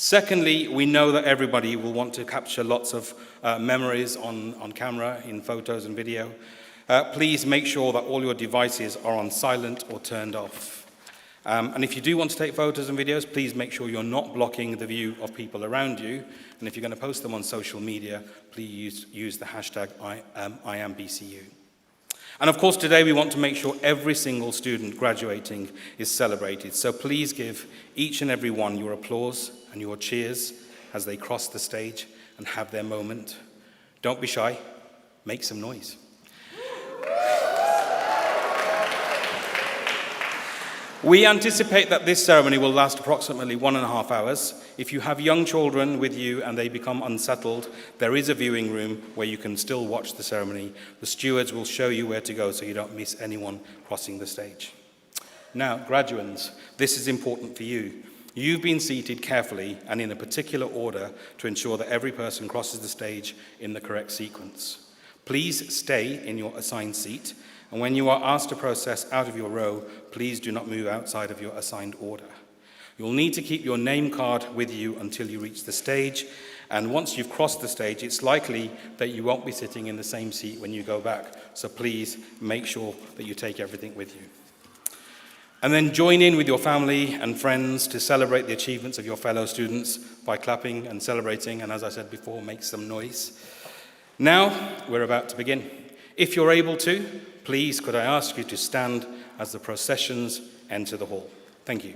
Secondly, we know that everybody will want to capture lots of memories on camera, in photos and video. Please make sure that all your devices are on silent or turned off. And if you do want to take photos and videos, please make sure you're not blocking the view of people around you. And if you're going to post them on social media, please use the hashtag #IamBCU. And of course, today we want to make sure every single student graduating is celebrated. So please give each and every one your applause and your cheers as they cross the stage and have their moment. Don't be shy, make some noise. We anticipate that this ceremony will last approximately 1.5 hours. If you have young children with you and they become unsettled, there is a viewing room where you can still watch the ceremony. The stewards will show you where to go so you don't miss anyone crossing the stage. Now, graduands, this is important for you. You've been seated carefully and in a particular order to ensure that every person crosses the stage in the correct sequence. Please stay in your assigned seat, and when you are asked to process out of your row, please do not move outside of your assigned order. You'll need to keep your name card with you until you reach the stage, and once you've crossed the stage, it's likely that you won't be sitting in the same seat when you go back, so please make sure that you take everything with you. And then join in with your family and friends to celebrate the achievements of your fellow students by clapping and celebrating, and as I said before, make some noise. Now, we're about to begin. If you're able to, please could I ask you to stand as the processions enter the hall. Thank you.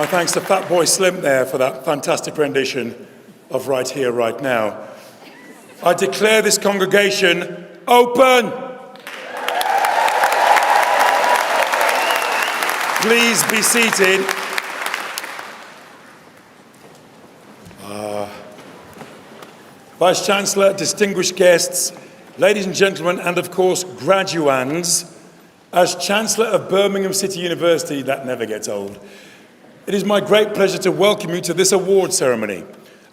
My thanks to Fatboy Slim there for that fantastic rendition of Right Here, Right Now. I declare this congregation open. Please be seated. Vice-Chancellor, distinguished guests, ladies and gentlemen, and of course, graduands, as Chancellor of Birmingham City University, that never gets old, it is my great pleasure to welcome you to this award ceremony.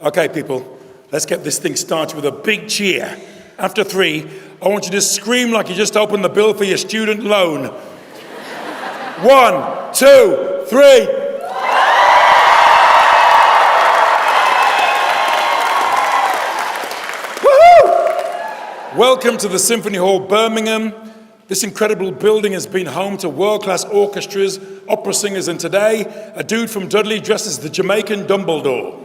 Okay, people, let's get this thing started with a big cheer. After 3, I want you to scream like you just opened the bill for your student loan. 1, 2, 3. Welcome to the Symphony Hall, Birmingham. This incredible building has been home to world-class orchestras, opera singers, and today, a dude from Dudley dressed as the Jamaican Dumbledore.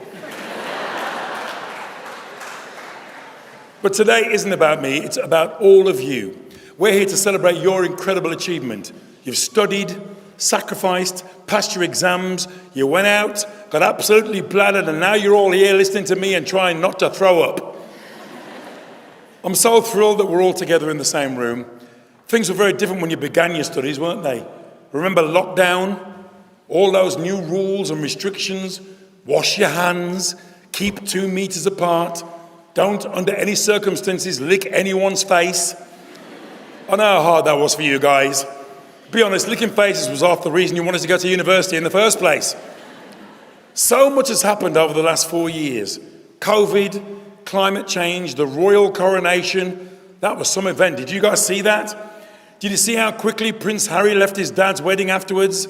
But today isn't about me, it's about all of you. We're here to celebrate your incredible achievement. You've studied, sacrificed, passed your exams, you went out, got absolutely bladdered, and now you're all here listening to me and trying not to throw up. I'm so thrilled that we're all together in the same room. Things were very different when you began your studies, weren't they? Remember lockdown? All those new rules and restrictions? Wash your hands, keep 2 meters apart, don't under any circumstances lick anyone's face. I know how hard that was for you guys. Be honest, licking faces was half the reason you wanted to go to university in the first place. So much has happened over the last 4 years. COVID, climate change, the royal coronation. That was some event. Did you guys see that? Did you see how quickly Prince Harry left his dad's wedding afterwards?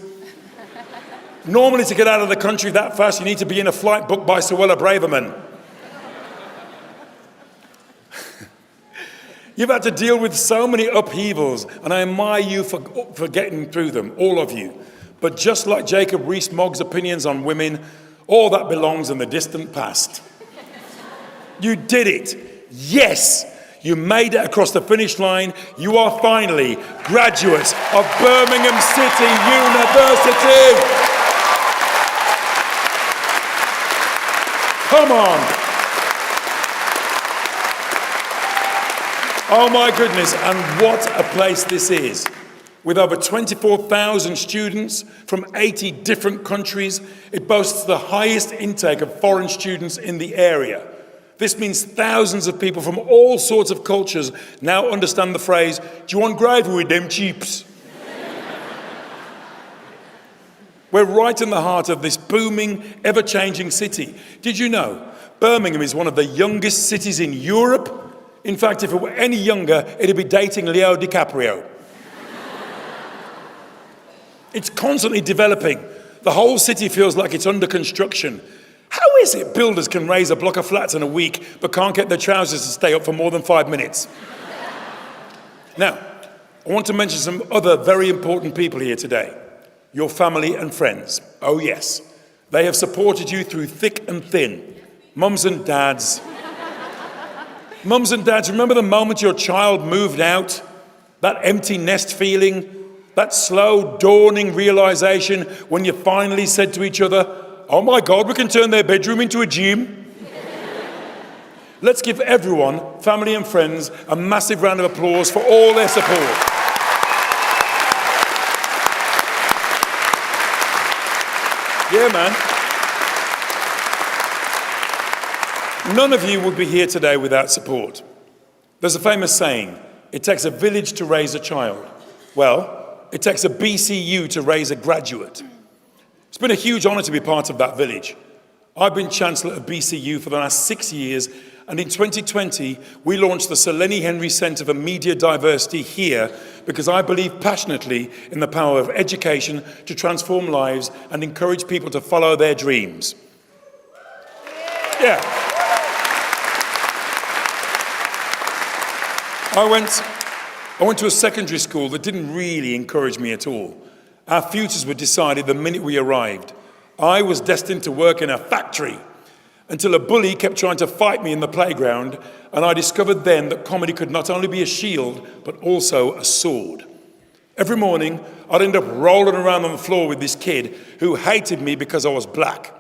Normally, to get out of the country that fast, you need to be in a flight booked by Suella Braverman. You've had to deal with so many upheavals, and I admire you for getting through them, all of you. But just like Jacob Rees-Mogg's opinions on women, all that belongs in the distant past. You did it. Yes, you made it across the finish line. You are finally graduates of Birmingham City University. Come on. Oh my goodness, and what a place this is. With over 24,000 students from 80 different countries, it boasts the highest intake of foreign students in the area. This means thousands of people from all sorts of cultures now understand the phrase, "Do you want gravy with them chips?" We're right in the heart of this booming, ever-changing city. Did you know Birmingham is one of the youngest cities in Europe? In fact, if it were any younger, it'd be dating Leo DiCaprio. It's constantly developing. The whole city feels like it's under construction. How is it builders can raise a block of flats in a week but can't get their trousers to stay up for more than 5 minutes? Now, I want to mention some other very important people here today. Your family and friends. Oh yes, they have supported you through thick and thin. Mums and dads. Mums and dads, remember the moment your child moved out? That empty nest feeling? That slow dawning realization when you finally said to each other, "Oh my God, we can turn their bedroom into a gym." Let's give everyone, family and friends, a massive round of applause for all their support. Yeah, man. None of you would be here today without support. There's a famous saying, it takes a village to raise a child. Well, it takes a BCU to raise a graduate. It's been a huge honour to be part of that village. I've been Chancellor of BCU for the last 6 years, and in 2020, we launched the Sir Lenny Henry Centre for Media Diversity here because I believe passionately in the power of education to transform lives and encourage people to follow their dreams. Yeah. I went to a secondary school that didn't really encourage me at all. Our futures were decided the minute we arrived. I was destined to work in a factory until a bully kept trying to fight me in the playground, and I discovered then that comedy could not only be a shield, but also a sword. Every morning, I'd end up rolling around on the floor with this kid who hated me because I was black.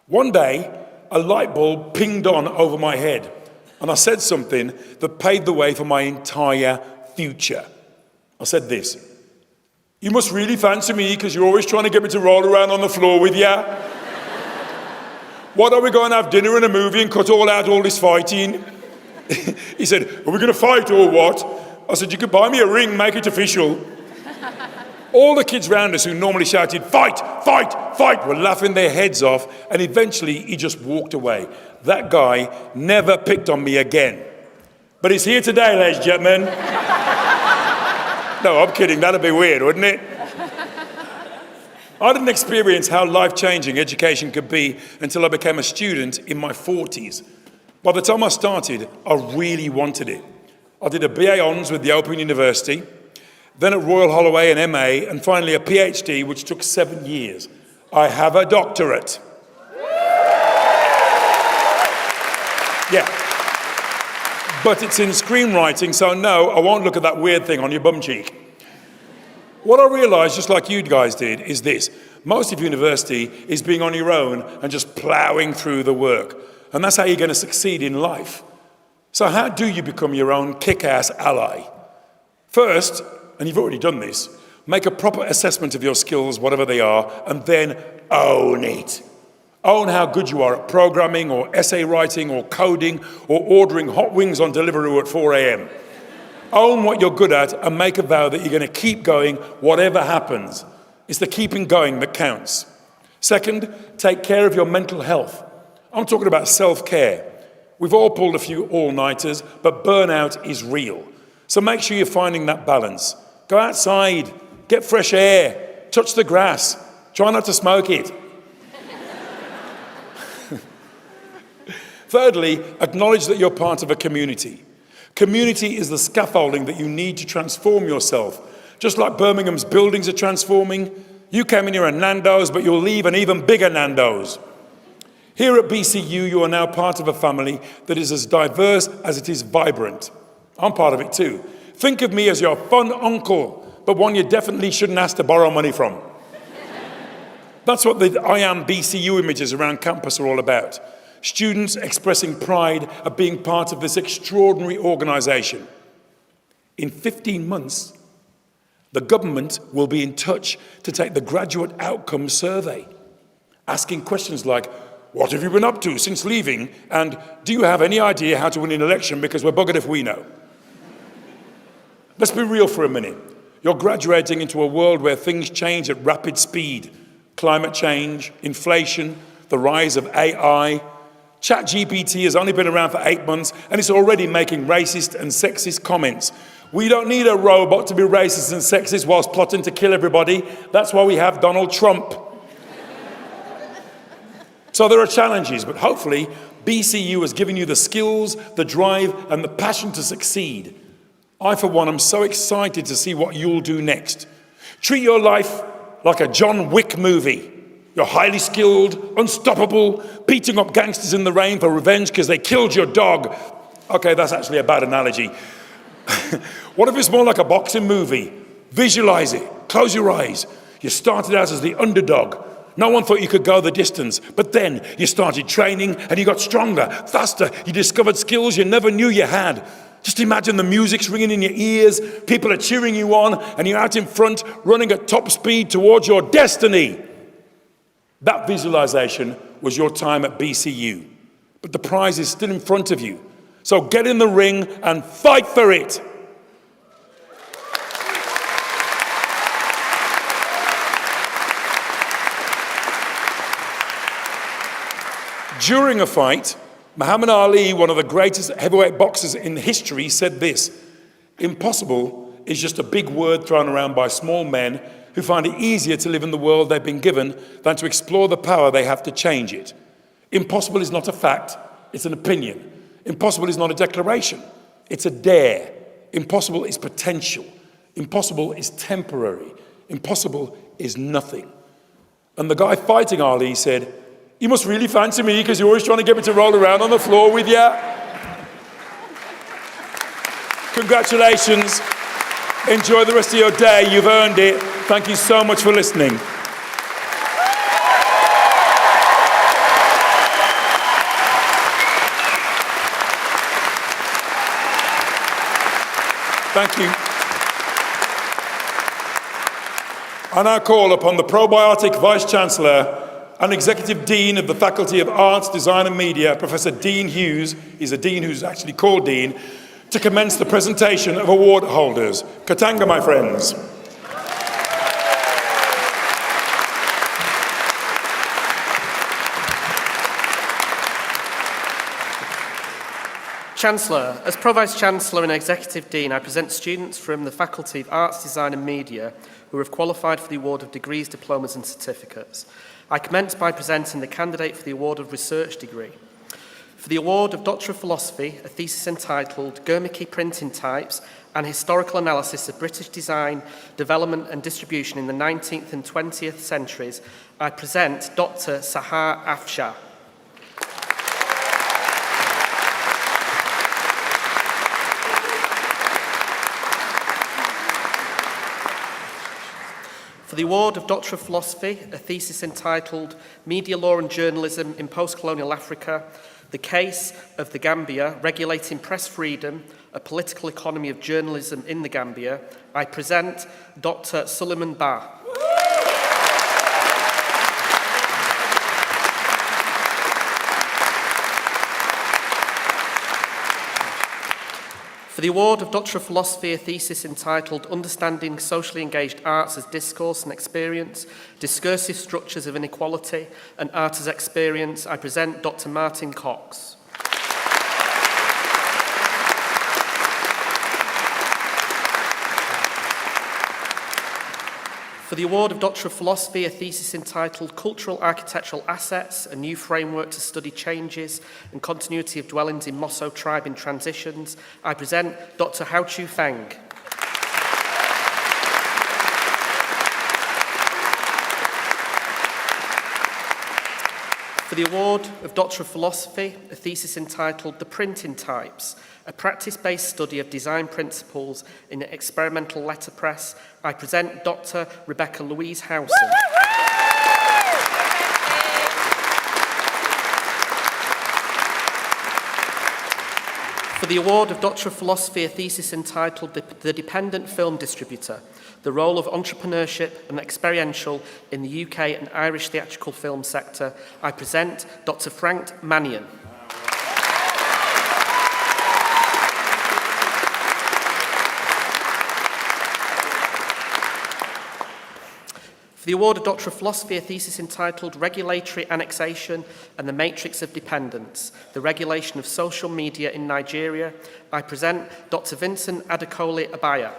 One day, a light bulb pinged on over my head, and I said something that paved the way for my entire future. I said this: "You must really fancy me because you're always trying to get me to roll around on the floor with you. What, are we going to have dinner and a movie and cut out all this fighting?" He said, "Are we going to fight or what?" I said, "You could buy me a ring, make it official." All the kids round us who normally shouted, "Fight, fight, fight," were laughing their heads off, and eventually he just walked away. That guy never picked on me again. But he's here today, ladies and gentlemen. No, I'm kidding, that'd be weird, wouldn't it? I didn't experience how life-changing education could be until I became a student in my 40s. By the time I started, I really wanted it. I did a BA Hons with the Open University, then at Royal Holloway an MA, and finally a PhD, which took 7 years. I have a doctorate. Yeah. But it's in screenwriting, so no, I won't look at that weird thing on your bum cheek. What I realised, just like you guys did, is this: most of university is being on your own and just ploughing through the work. And that's how you're going to succeed in life. So how do you become your own kick-ass ally? First, and you've already done this, make a proper assessment of your skills, whatever they are, and then own it. Own how good you are at programming or essay writing or coding or ordering hot wings on Deliveroo at 4 a.m. Own what you're good at and make a vow that you're going to keep going whatever happens. It's the keeping going that counts. Second, take care of your mental health. I'm talking about self-care. We've all pulled a few all-nighters, but burnout is real. So make sure you're finding that balance. Go outside, get fresh air, touch the grass, try not to smoke it. Thirdly, acknowledge that you're part of a community. Community is the scaffolding that you need to transform yourself. Just like Birmingham's buildings are transforming, you came in here a Nando's, but you'll leave an even bigger Nando's. Here at BCU, you are now part of a family that is as diverse as it is vibrant. I'm part of it too. Think of me as your fun uncle, but one you definitely shouldn't ask to borrow money from. That's what the I Am BCU images around campus are all about. Students expressing pride of being part of this extraordinary organisation. In 15 months, the government will be in touch to take the graduate outcome survey, asking questions like, "What have you been up to since leaving?" and "Do you have any idea how to win an election, because we're buggered if we know." Let's be real for a minute. You're graduating into a world where things change at rapid speed. Climate change, inflation, the rise of AI. ChatGPT has only been around for 8 months and it's already making racist and sexist comments. We don't need a robot to be racist and sexist whilst plotting to kill everybody. That's why we have Donald Trump. So there are challenges, but hopefully BCU has given you the skills, the drive, and the passion to succeed. I, for one, am so excited to see what you'll do next. Treat your life like a John Wick movie. You're highly skilled, unstoppable, beating up gangsters in the rain for revenge because they killed your dog. Okay, that's actually a bad analogy. What if it's more like a boxing movie? Visualize it, close your eyes. You started out as the underdog. No one thought you could go the distance, but then you started training and you got stronger, faster. You discovered skills you never knew you had. Just imagine the music's ringing in your ears, people are cheering you on, and you're out in front, running at top speed towards your destiny. That visualization was your time at BCU, but the prize is still in front of you. So get in the ring and fight for it. During a fight, Muhammad Ali, one of the greatest heavyweight boxers in history, said this: "Impossible is just a big word thrown around by small men who find it easier to live in the world they've been given than to explore the power they have to change it. Impossible is not a fact, it's an opinion. Impossible is not a declaration, it's a dare. Impossible is potential. Impossible is temporary. Impossible is nothing." And the guy fighting Ali said, "You must really fancy me because you're always trying to get me to roll around on the floor with you." Congratulations. Enjoy the rest of your day. You've earned it. Thank you so much for listening. Thank you. I now call upon the Probiotic Vice-Chancellor and Executive Dean of the Faculty of Arts, Design and Media, Professor Dean Hughes, he's a Dean who's actually called Dean, to commence the presentation of award holders. Katanga, my friends. Chancellor, as Pro-Vice-Chancellor and Executive Dean, I present students from the Faculty of Arts, Design and Media who have qualified for the award of degrees, diplomas and certificates. I commence by presenting the candidate for the award of research degree. For the award of Doctor of Philosophy, a thesis entitled Gurmukhi Printing Types and Historical Analysis of British Design, Development and Distribution in the 19th and 20th Centuries, I present Dr. Sahar Afshar. For the award of Doctor of Philosophy, a thesis entitled Media Law and Journalism in Post-Colonial Africa, the Case of the Gambia, Regulating Press Freedom, a Political Economy of Journalism in the Gambia, I present Dr. Suleiman Ba. For the award of Doctor of Philosophy, a thesis entitled Understanding Socially Engaged Arts as Discourse and Experience, Discursive Structures of Inequality and Art as Experience, I present Dr. Martin Cox. For the award of Doctor of Philosophy, a thesis entitled Cultural Architectural Assets, a New Framework to Study Changes and Continuity of Dwellings in Mosso Tribe in Transitions, I present Dr. Hao Chu Feng. For the award of Doctor of Philosophy, a thesis entitled The Printing Types, a practice-based study of design principles in experimental letterpress, I present Dr. Rebecca Louise Howson. For the award of Doctor of Philosophy, a thesis entitled The Dependent Film Distributor, the role of entrepreneurship and experiential in the UK and Irish theatrical film sector, I present Dr. Frank Mannion. For the award of Doctor of Philosophy, a thesis entitled Regulatory Annexation and the Matrix of Dependence, the Regulation of Social Media in Nigeria, I present Dr. Vincent Adekole Abaya.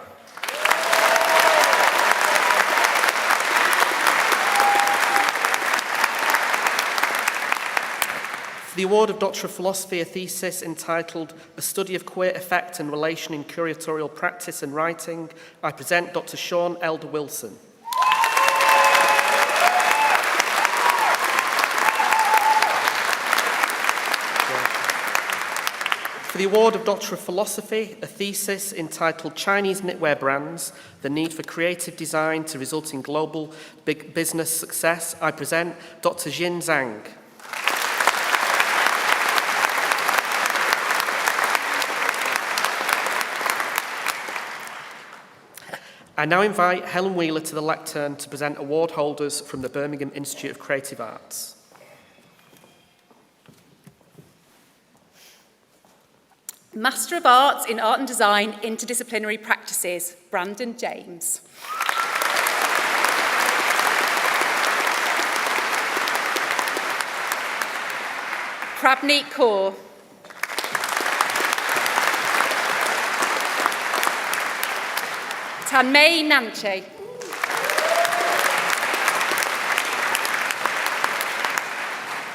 For the award of Doctor of Philosophy, a thesis entitled A Study of Queer Effect and Relation in Curatorial Practice and Writing, I present Dr. Sean Elder Wilson. For the award of Doctor of Philosophy, a thesis entitled Chinese Knitwear Brands, the Need for Creative Design to Result in Global Big Business Success, I present Dr. Jin Zhang. I now invite Helen Wheeler to the lectern to present award holders from the Birmingham Institute of Creative Arts. Master of Arts in Art and Design, Interdisciplinary Practices, Brandon James. Prabneet Kaur. Tanmay Nanche.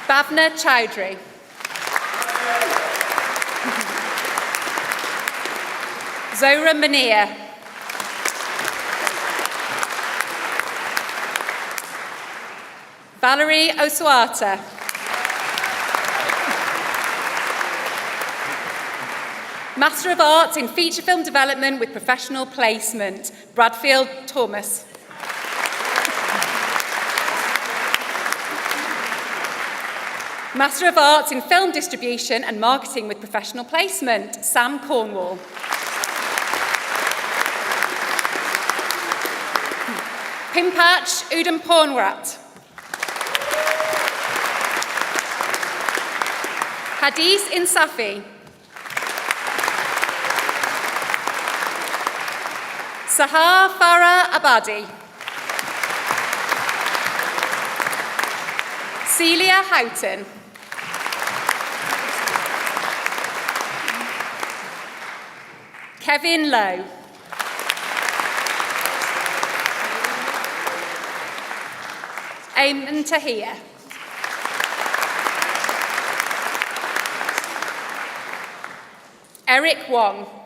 Bhavna Chowdhury. Zohra Mania. Valerie Osuata. Master of Arts in Feature Film Development with Professional Placement, Bradfield Thomas. Master of Arts in Film Distribution and Marketing with Professional Placement, Sam Cornwall. Pimpach Udam Pornwrat. Hadith Insafi. Sahar Farah Abadi. Celia Houghton. Kevin Lowe. Ayman Tahir. Eric Wong.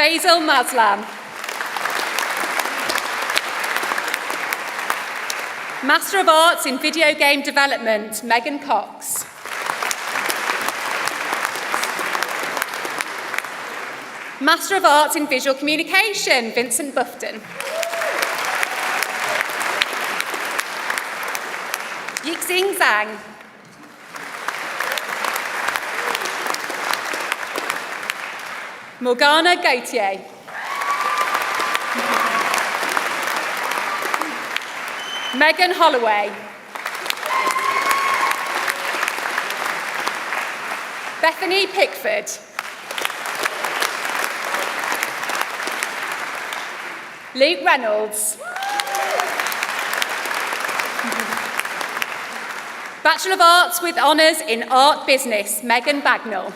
Faisal Maslam. Master of Arts in Video Game Development, Megan Cox. Master of Arts in Visual Communication, Vincent Bufton. Yixing Zhang. Morgana Gautier. Megan Holloway. Bethany Pickford. Luke Reynolds. Bachelor of Arts with Honours in Art Business, Megan Bagnall.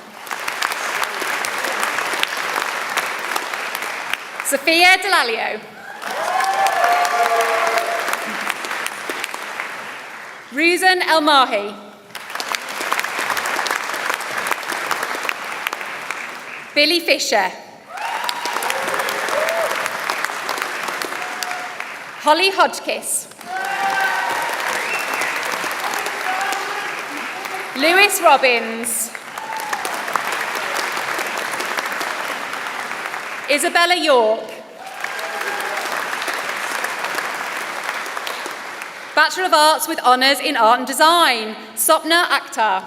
Sophia Delalio. Ruzan El-Mahi. Billy Fisher. Holly Hodgkiss. Lewis Robbins. Isabella York. Bachelor of Arts with Honours in Art and Design, Sopna Akhtar.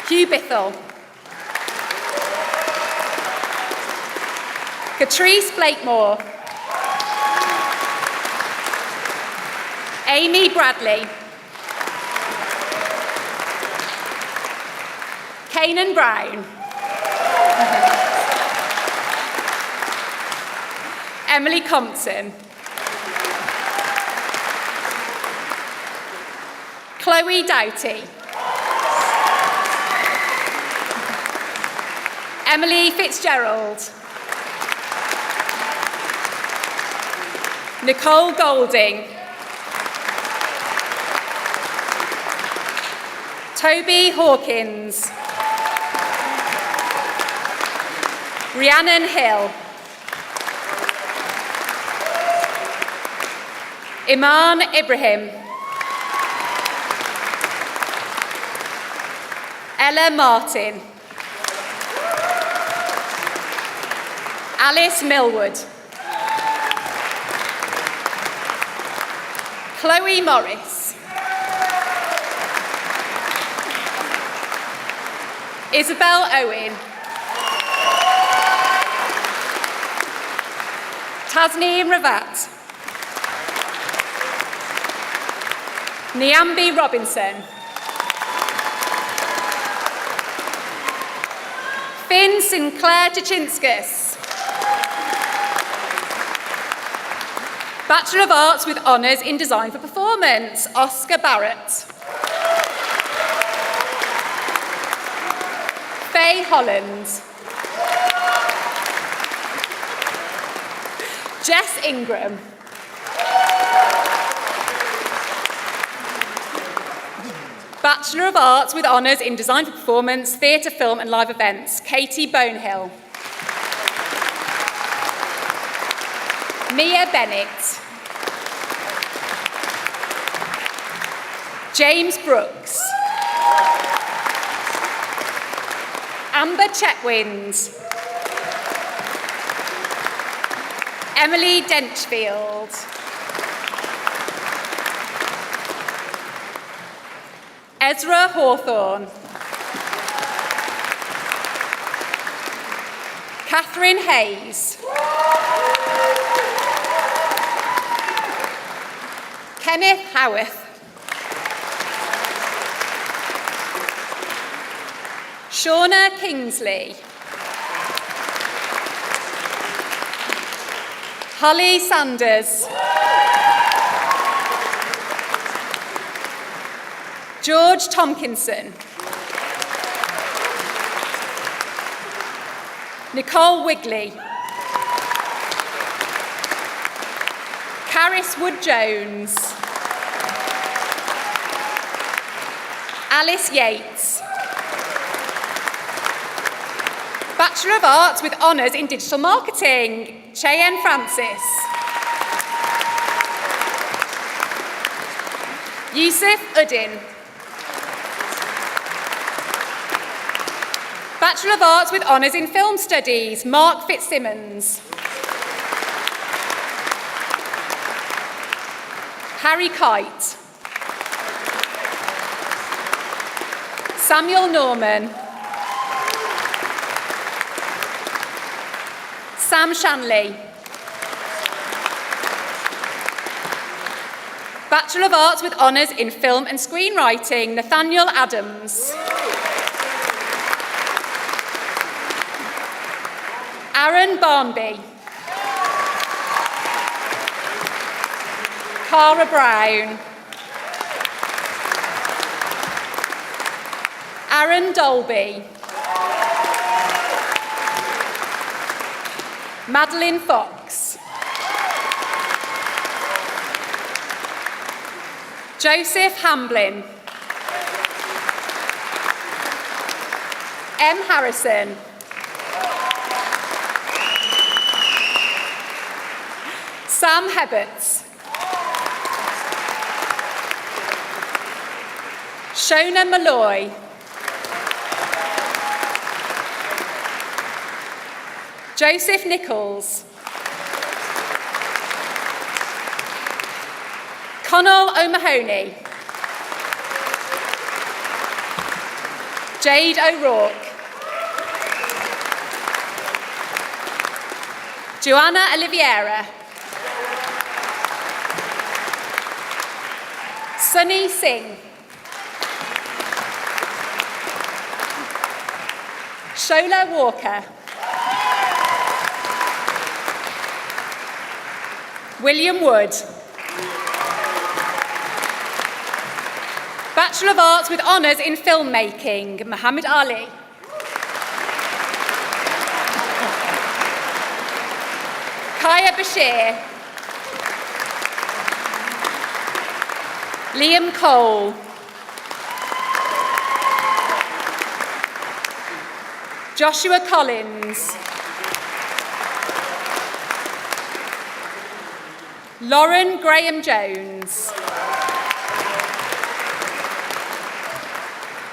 Hugh Bithell. Catrice Blakemore. Amy Bradley. Kanan Brown. Emily Compton. Chloe Doughty. Emily Fitzgerald. Nicole Golding. Toby Hawkins. Rhiannon Hill. Iman Ibrahim. Ella Martin. Alice Millwood. Chloe Morris. Isabel Owen. Tasneem Ravat. Niambi Robinson. Finn Sinclair Tchinskas. Bachelor of Arts with Honours in Design for Performance, Oscar Barrett. Faye Holland. Jess Ingram. Bachelor of Arts with Honours in Design for Performance, Theatre, Film and Live Events, Katie Bonehill. Mia Bennett. James Brooks. Amber Chetwynd. Emily Denchfield. Ezra Hawthorne. Catherine Hayes. Kenneth Howarth. Shauna Kingsley. Holly Sanders. George Tomkinson. Nicole Wigley. Caris Wood-Jones. Alice Yates. Bachelor of Arts with Honours in Digital Marketing, Cheyenne Francis. Yusuf Uddin. Bachelor of Arts with Honours in Film Studies, Mark Fitzsimmons. Harry Kite. Samuel Norman. Sam Shanley. Bachelor of Arts with Honours in Film and Screenwriting, Nathaniel Adams. Aaron Barnby. Cara Brown. Aaron Dolby. Madeline Fox. Joseph Hamblin. M. Harrison. Sam Hebberts. Shona Malloy. Joseph Nichols. Connell O'Mahony. Jade O'Rourke. Joanna Oliveira. Sunny Singh. Shola Walker. William Wood. Bachelor of Arts with Honours in Filmmaking, Muhammad Ali. Kaya Bashir. Liam Cole. Joshua Collins. Lauren Graham Jones.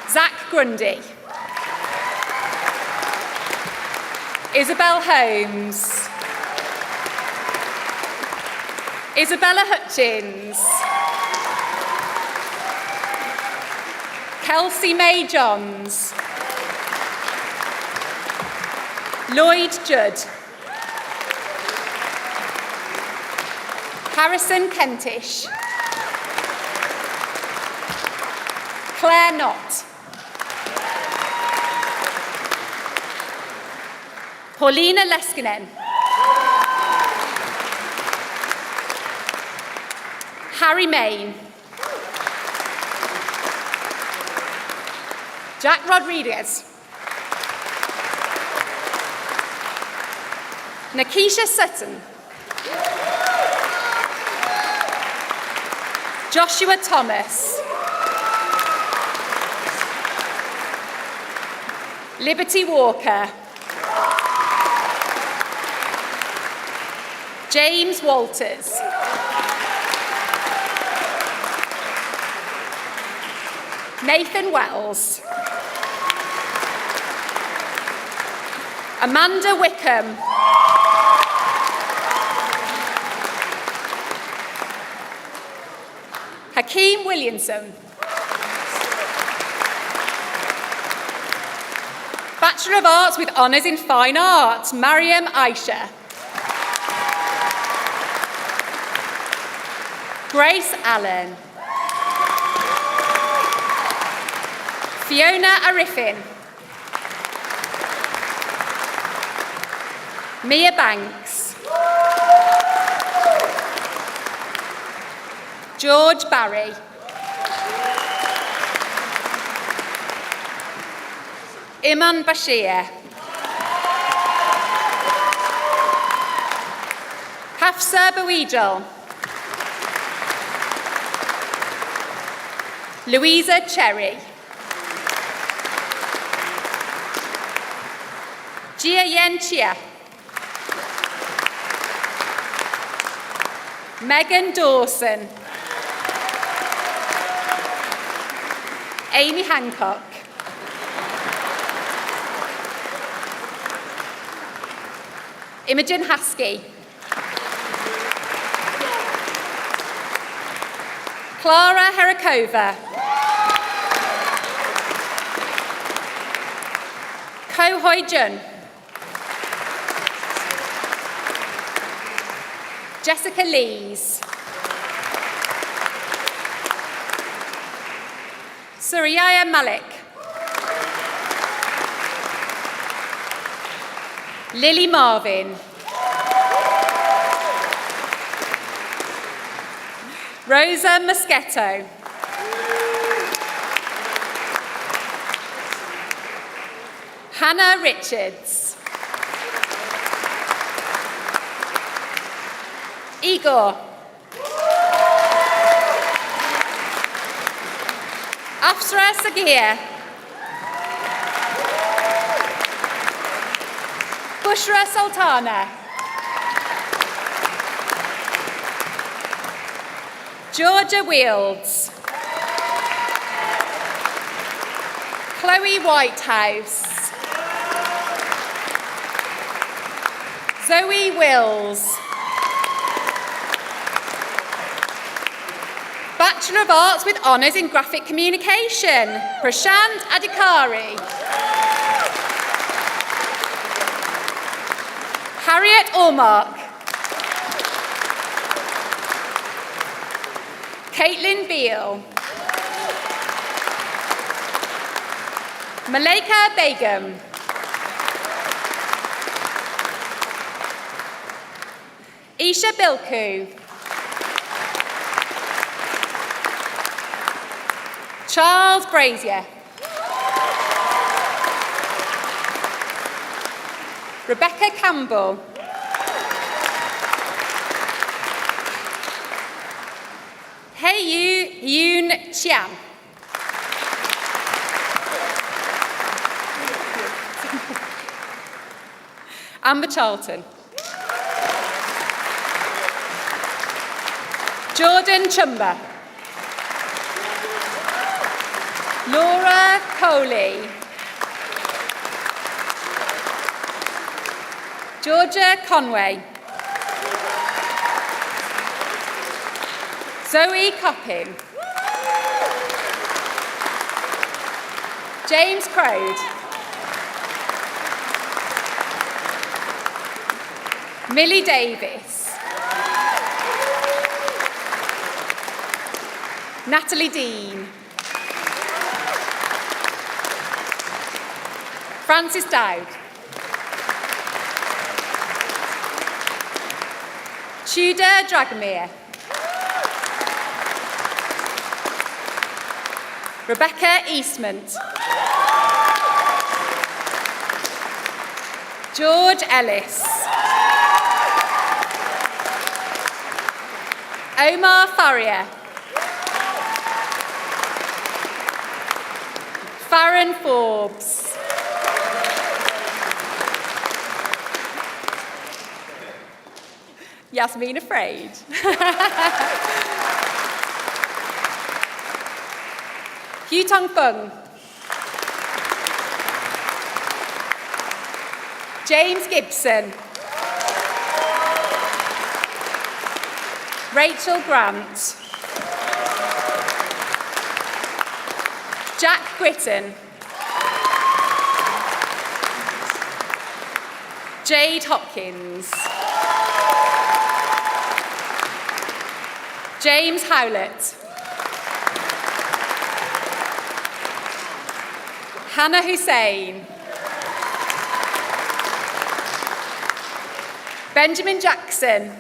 Zach Grundy. Isabel Holmes. Isabella Hutchins. Kelsey May Johns. Lloyd Judd. Harrison Kentish. Claire Knott. Paulina Leskinen. Harry Main. Jack Rodriguez. Nakisha Sutton. Joshua Thomas. Liberty Walker. James Walters. Nathan Wells. Amanda Wickham. Hakeem Williamson. Bachelor of Arts with Honours in Fine Art, Mariam Aisha. Grace Allen. Fiona Arifin. Mia Banks. George Barry. Iman Bashir. Hafsa Bawijal. Louisa Cherry. Jia Yen Chia. Megan Dawson. Amy Hancock. Imogen Haskey. Clara Herakova. Ko Hoi Jun. Jessica Lees. Surya Malik. Lily Marvin. Rosa Moschetto. Hannah Richards. Igor. Afsra Sagir. Bushra Sultana. Georgia Wields. Chloe Whitehouse. Zoe Wills. Bachelor of Arts with Honours in Graphic Communication, Prashant Adhikari. Harriet Ormark. Caitlin Beale. Malaika Begum. Isha Bilku. Charles Brazier. Rebecca Campbell. Hei Yoon Chiam. Amber Charlton. Jordan Chumba. Laura Coley. Georgia Conway. Zoe Coppin. James Crode. Millie Davis. Natalie Dean. Francis Dowd. Tudor Dragomir. Rebecca Eastmont. George Ellis. Omar Faria. Farron Forbes. Yasmin Afraid. Hugh Tong Fung. James Gibson. Rachel Grant. Jack Britton. Jade Hopkins. James Howlett. Hannah Hussain. Benjamin Jackson.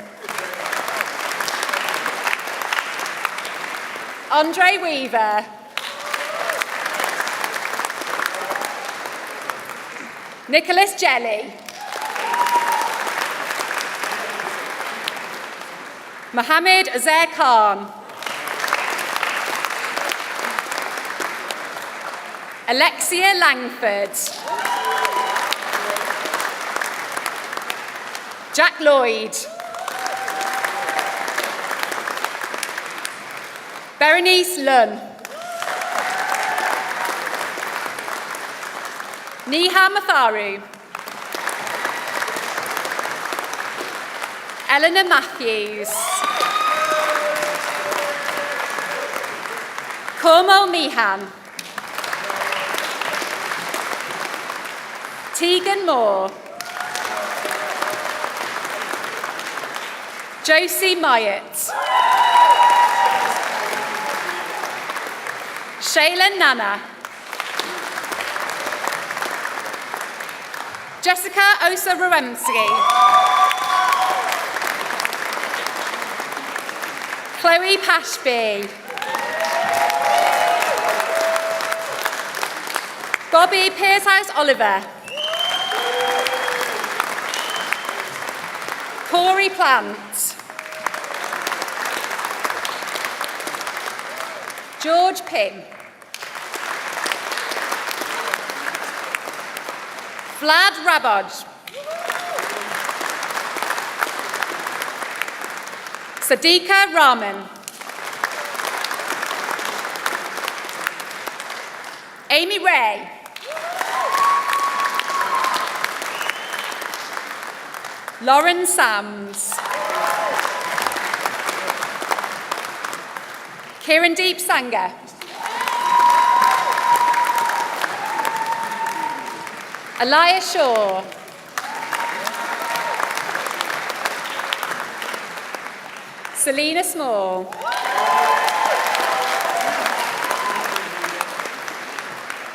Andre Weaver. Nicholas Jelly. Mohammed Azair Khan. Alexia Langford. Jack Lloyd. Berenice Lunn. Neha Matharu. Eleanor Matthews. Cornwall Meehan. Tegan Moore. Josie Myatt. Shayla Nana. Jessica Osa-Raremski. Chloe Pashby. Bobby Pearcehouse Oliver. Corey Plant. George Pym. Vlad Raboj. Sadiqa Rahman. Amy Ray. Lauren Sams. Kirandeep Sangha. Aliyah Shaw. Selena Small.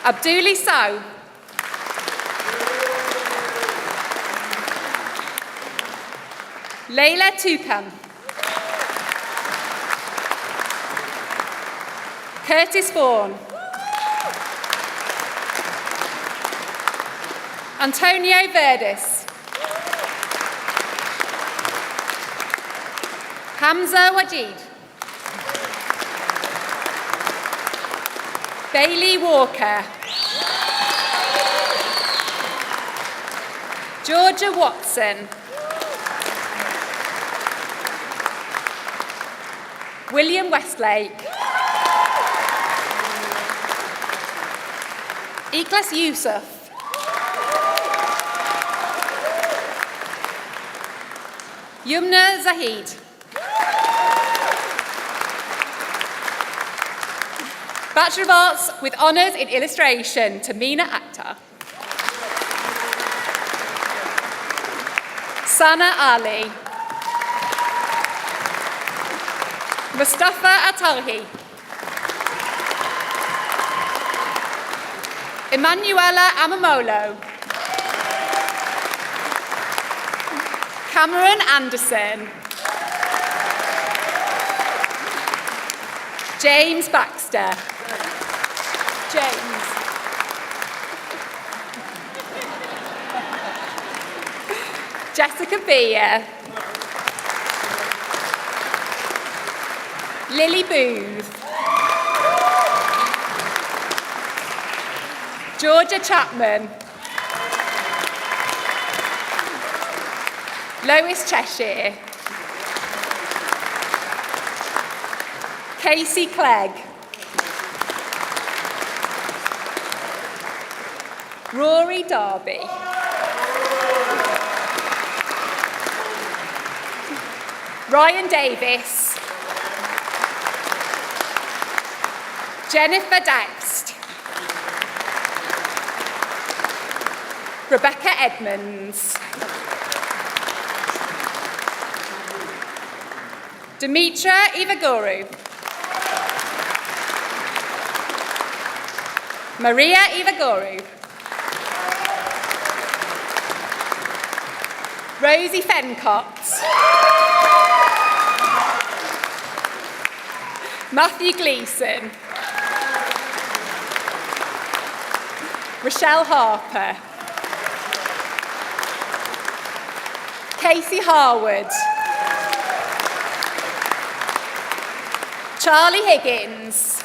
Abduli Sow. Layla Toucan. Curtis Vaughan. Antonio Verdis. Hamza Wajid. Bailey Walker. Georgia Watson. William Westlake. Ikhlas Yusuf. Yumna Zahid. Bachelor of Arts with Honours in Illustration, Tamina Akhtar. Sana Ali. Mustafa Atalhi. Emanuela Amamolo. Cameron Anderson. James Baxter. James. Jessica Beer. Lily Booth. Georgia Chapman. Lois Cheshire. Casey Clegg. Rory Darby. Ryan Davis. Jennifer Doust. Rebecca Edmonds. Dimitra Ivaguru. Maria Ivaguru. Rosie Fencott. Matthew Gleeson. Rochelle Harper. Casey Harwood. Charlie Higgins.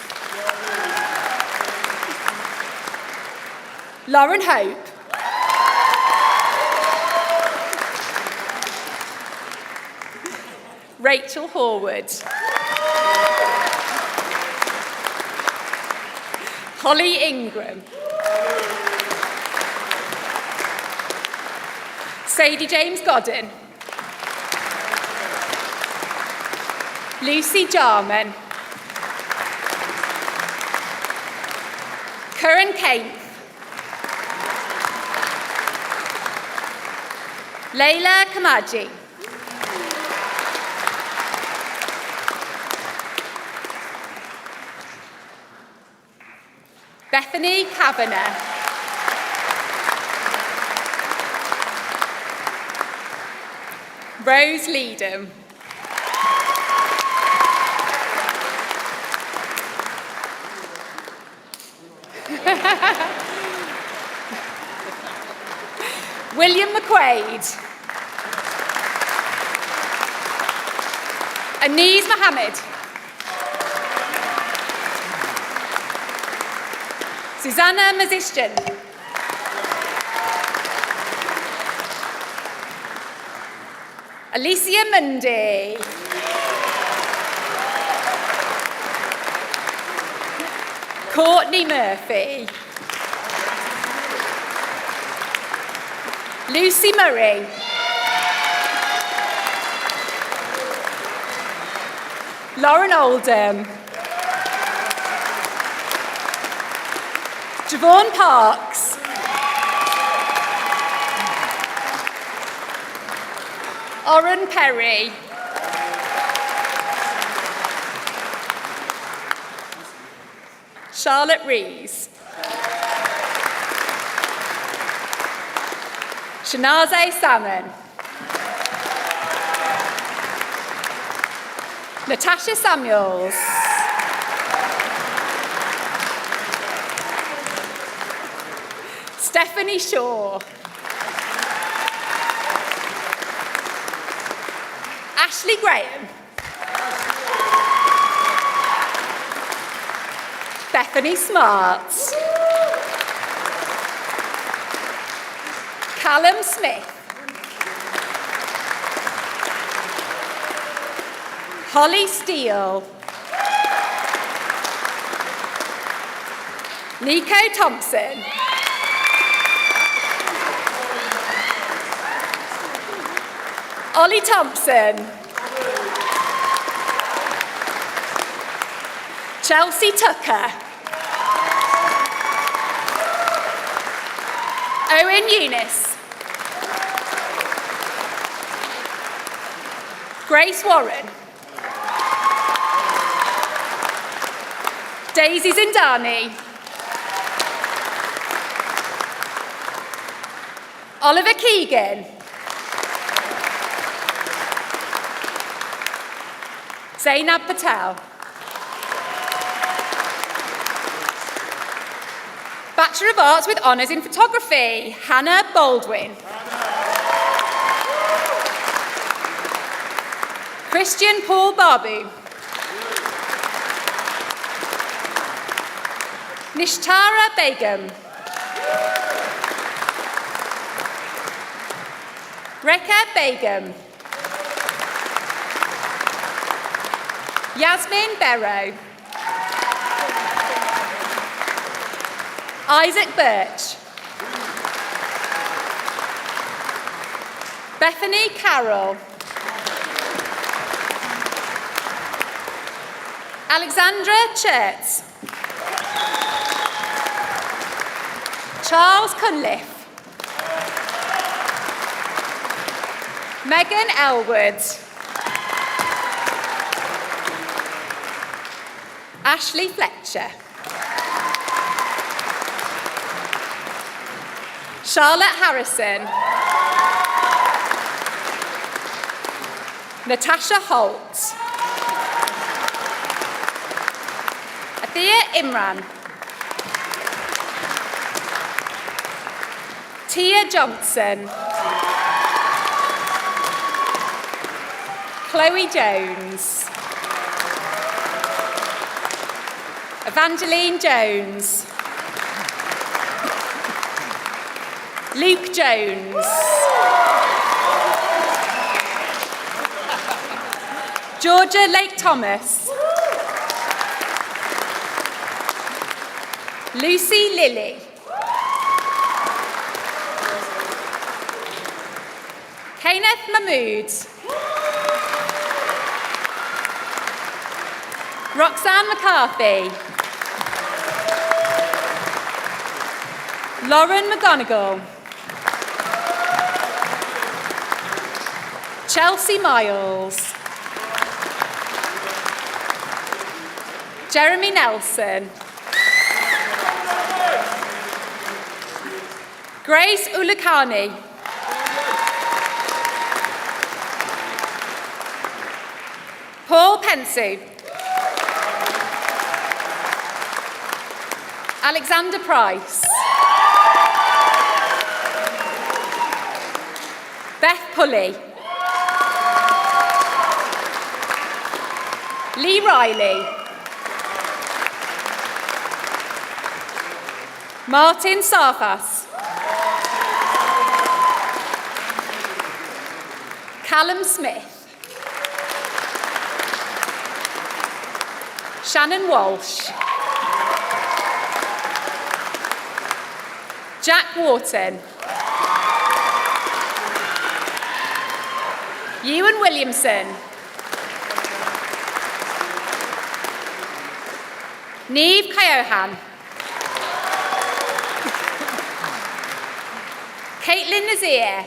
Lauren Hope. Rachel Horwood. Holly Ingram. Sadie James Godden. Lucy Jarman. Curran Kane. Layla Kamaji. Bethany Kavanagh. Rose Leedham. William McQuaid. Anees Mohammed. Susanna Mazishjan. Alicia Mundy. Courtney Murphy. Lucy Murray. Lauren Oldham. Javon Parks. Oren Perry. Charlotte Rees. Shanaze Salmon. Natasha Samuels. Stephanie Shaw. Ashley Graham. Bethany Smart. Callum Smith. Holly Steele. Nico Thompson. Ollie Thompson. Chelsea Tucker. Owen Eunice. Grace Warren. Daisy Zindani. Oliver Keegan. Zainab Patel. Bachelor of Arts with Honours in Photography, Hannah Baldwin. Christian Paul Babu. Nishtara Begum. Rekha Begum. Yasmin Barrow. Isaac Birch. Bethany Carroll. Alexandra Church. Charles Cunliffe. Megan Elwood. Ashley Fletcher. Charlotte Harrison. Natasha Holt. Athea Imran. Tia Johnson. Chloe Jones. Evangeline Jones. Luke Jones. Georgia Lake Thomas. Lucy Lilly. Kenneth Mahmood. Roxanne McCarthy. Lauren McGonigal. Chelsea Miles. Jeremy Nelson. Grace Ulukani. Paul Pensu. Alexander Price. Beth Pulley. Lee Riley. Martin Sarfas. Callum Smith. Shannon Walsh. Jack Wharton. Ewan Williamson. Neve Kyohan. Caitlin Nazir.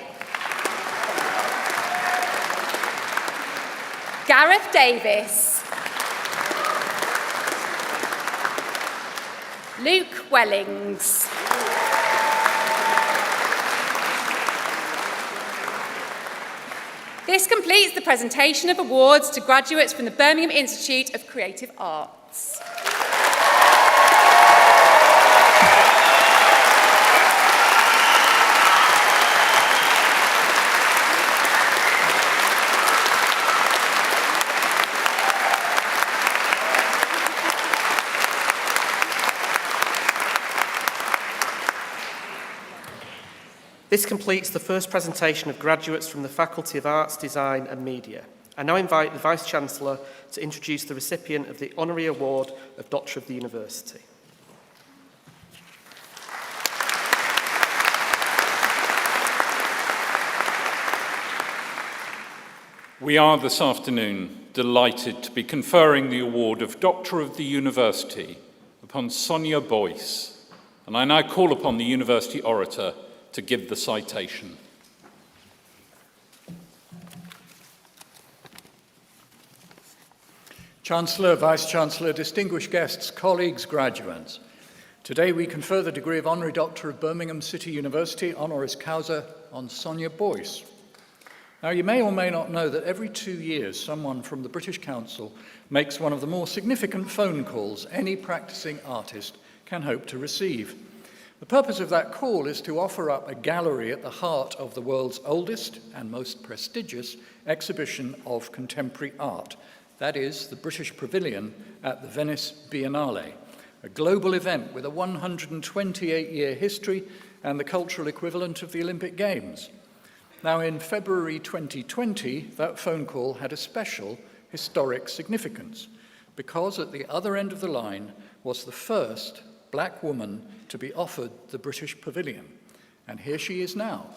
Gareth Davis. Luke Wellings. This completes the presentation of awards to graduates from the Birmingham Institute of Creative Arts. This completes the first presentation of graduates from the Faculty of Arts, Design and Media. I now invite the Vice-Chancellor to introduce the recipient of the Honorary Award of Doctor of the University. We are this afternoon delighted to be conferring the award of Doctor of the University upon Sonia Boyce, and I now call upon the University Orator to give the citation. Chancellor, Vice-Chancellor, distinguished guests, colleagues, graduates. Today we confer the degree of Honorary Doctor of Birmingham City University, honoris causa, on Sonia Boyce. Now you may or may not know that every 2 years someone from the British Council makes one of the more significant phone calls any practicing artist can hope to receive. The purpose of that call is to offer up a gallery at the heart of the world's oldest and most prestigious exhibition of contemporary art. That is the British Pavilion at the Venice Biennale, a global event with a 128-year history and the cultural equivalent of the Olympic Games. Now, in February 2020, that phone call had a special historic significance because at the other end of the line was the first black woman to be offered the British Pavilion. And here she is now.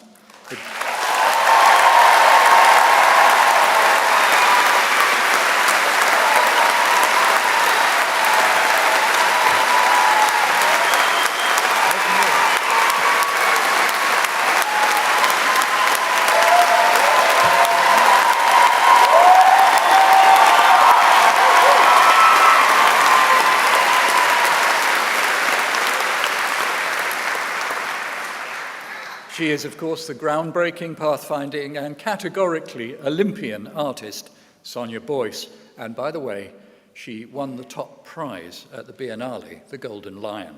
She is, of course, the groundbreaking, pathfinding, and categorically Olympian artist, Sonia Boyce. And by the way, she won the top prize at the Biennale, the Golden Lion.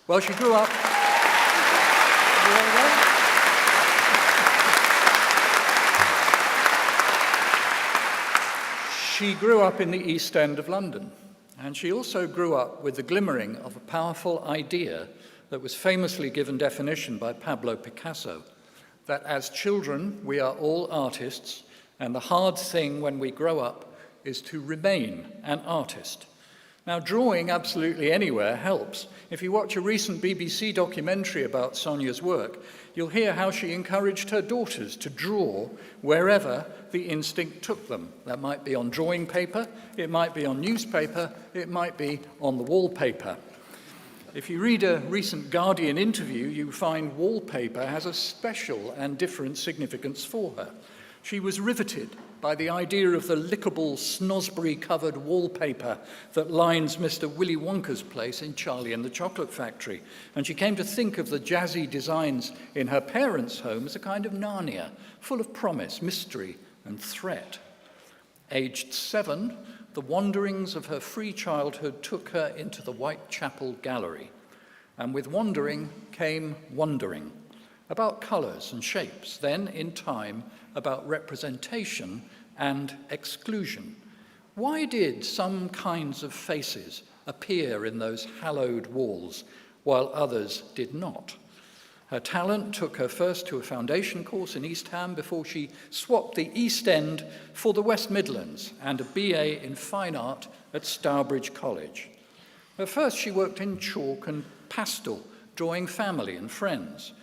Well, she grew up... She grew up in the East End of London, and she also grew up with the glimmering of a powerful idea that was famously given definition by Pablo Picasso, that as children we are all artists, and the hard thing when we grow up is to remain an artist. Now, drawing absolutely anywhere helps. If you watch a recent BBC documentary about Sonia's work, you'll hear how she encouraged her daughters to draw wherever the instinct took them. That might be on drawing paper, it might be on newspaper, it might be on the wallpaper. If you read a recent Guardian interview, you find wallpaper has a special and different significance for her. She was riveted by the idea of the lickable, snosberry-covered wallpaper that lines Mr. Willy Wonka's place in Charlie and the Chocolate Factory. And she came to think of the jazzy designs in her parents' home as a kind of Narnia, full of promise, mystery, and threat. Aged 7, the wanderings of her free childhood took her into the Whitechapel Gallery. And with wandering came wondering about colours and shapes, then, in time, about representation and exclusion. Why did some kinds of faces appear in those hallowed walls, while others did not? Her talent took her first to a foundation course in East Ham before she swapped the East End for the West Midlands and a BA in Fine Art at Stourbridge College. At first, she worked in chalk and pastel, drawing family and friends.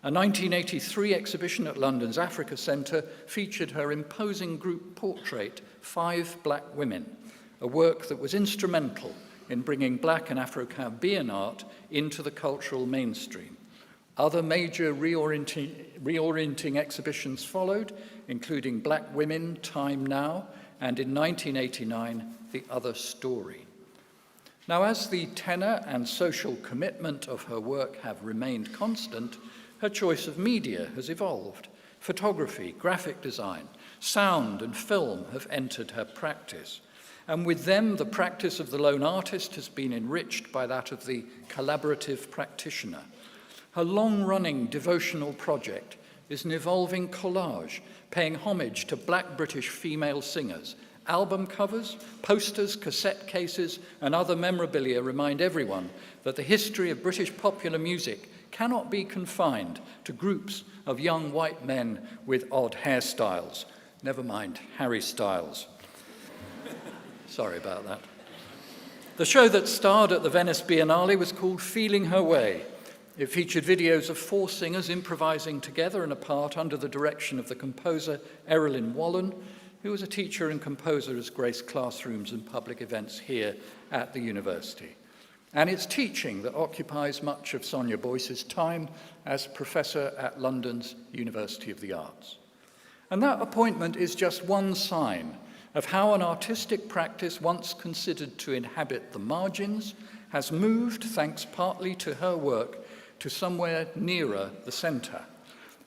A 1983 exhibition at London's Africa Centre featured her imposing group portrait, 5 Black Women, a work that was instrumental in bringing Black and Afro-Caribbean art into the cultural mainstream. Other major reorienting exhibitions followed, including Black Women, Time Now, and in 1989, The Other Story. Now, as the tenor and social commitment of her work have remained constant, her choice of media has evolved. Photography, graphic design, sound and film have entered her practice. And with them, the practice of the lone artist has been enriched by that of the collaborative practitioner. Her long-running devotional project is an evolving collage, paying homage to Black British female singers. Album covers, posters, cassette cases, and other memorabilia remind everyone that the history of British popular music cannot be confined to groups of young white men with odd hairstyles. Never mind Harry Styles. Sorry about that. The show that starred at the Venice Biennale was called Feeling Her Way. It featured videos of 4 singers improvising together and apart under the direction of the composer Erilyn Wallen, who was a teacher and composer as graced classrooms and public events here at the university. And it's teaching that occupies much of Sonia Boyce's time as professor at London's University of the Arts. And that appointment is just one sign of how an artistic practice once considered to inhabit the margins has moved, thanks partly to her work, to somewhere nearer the centre.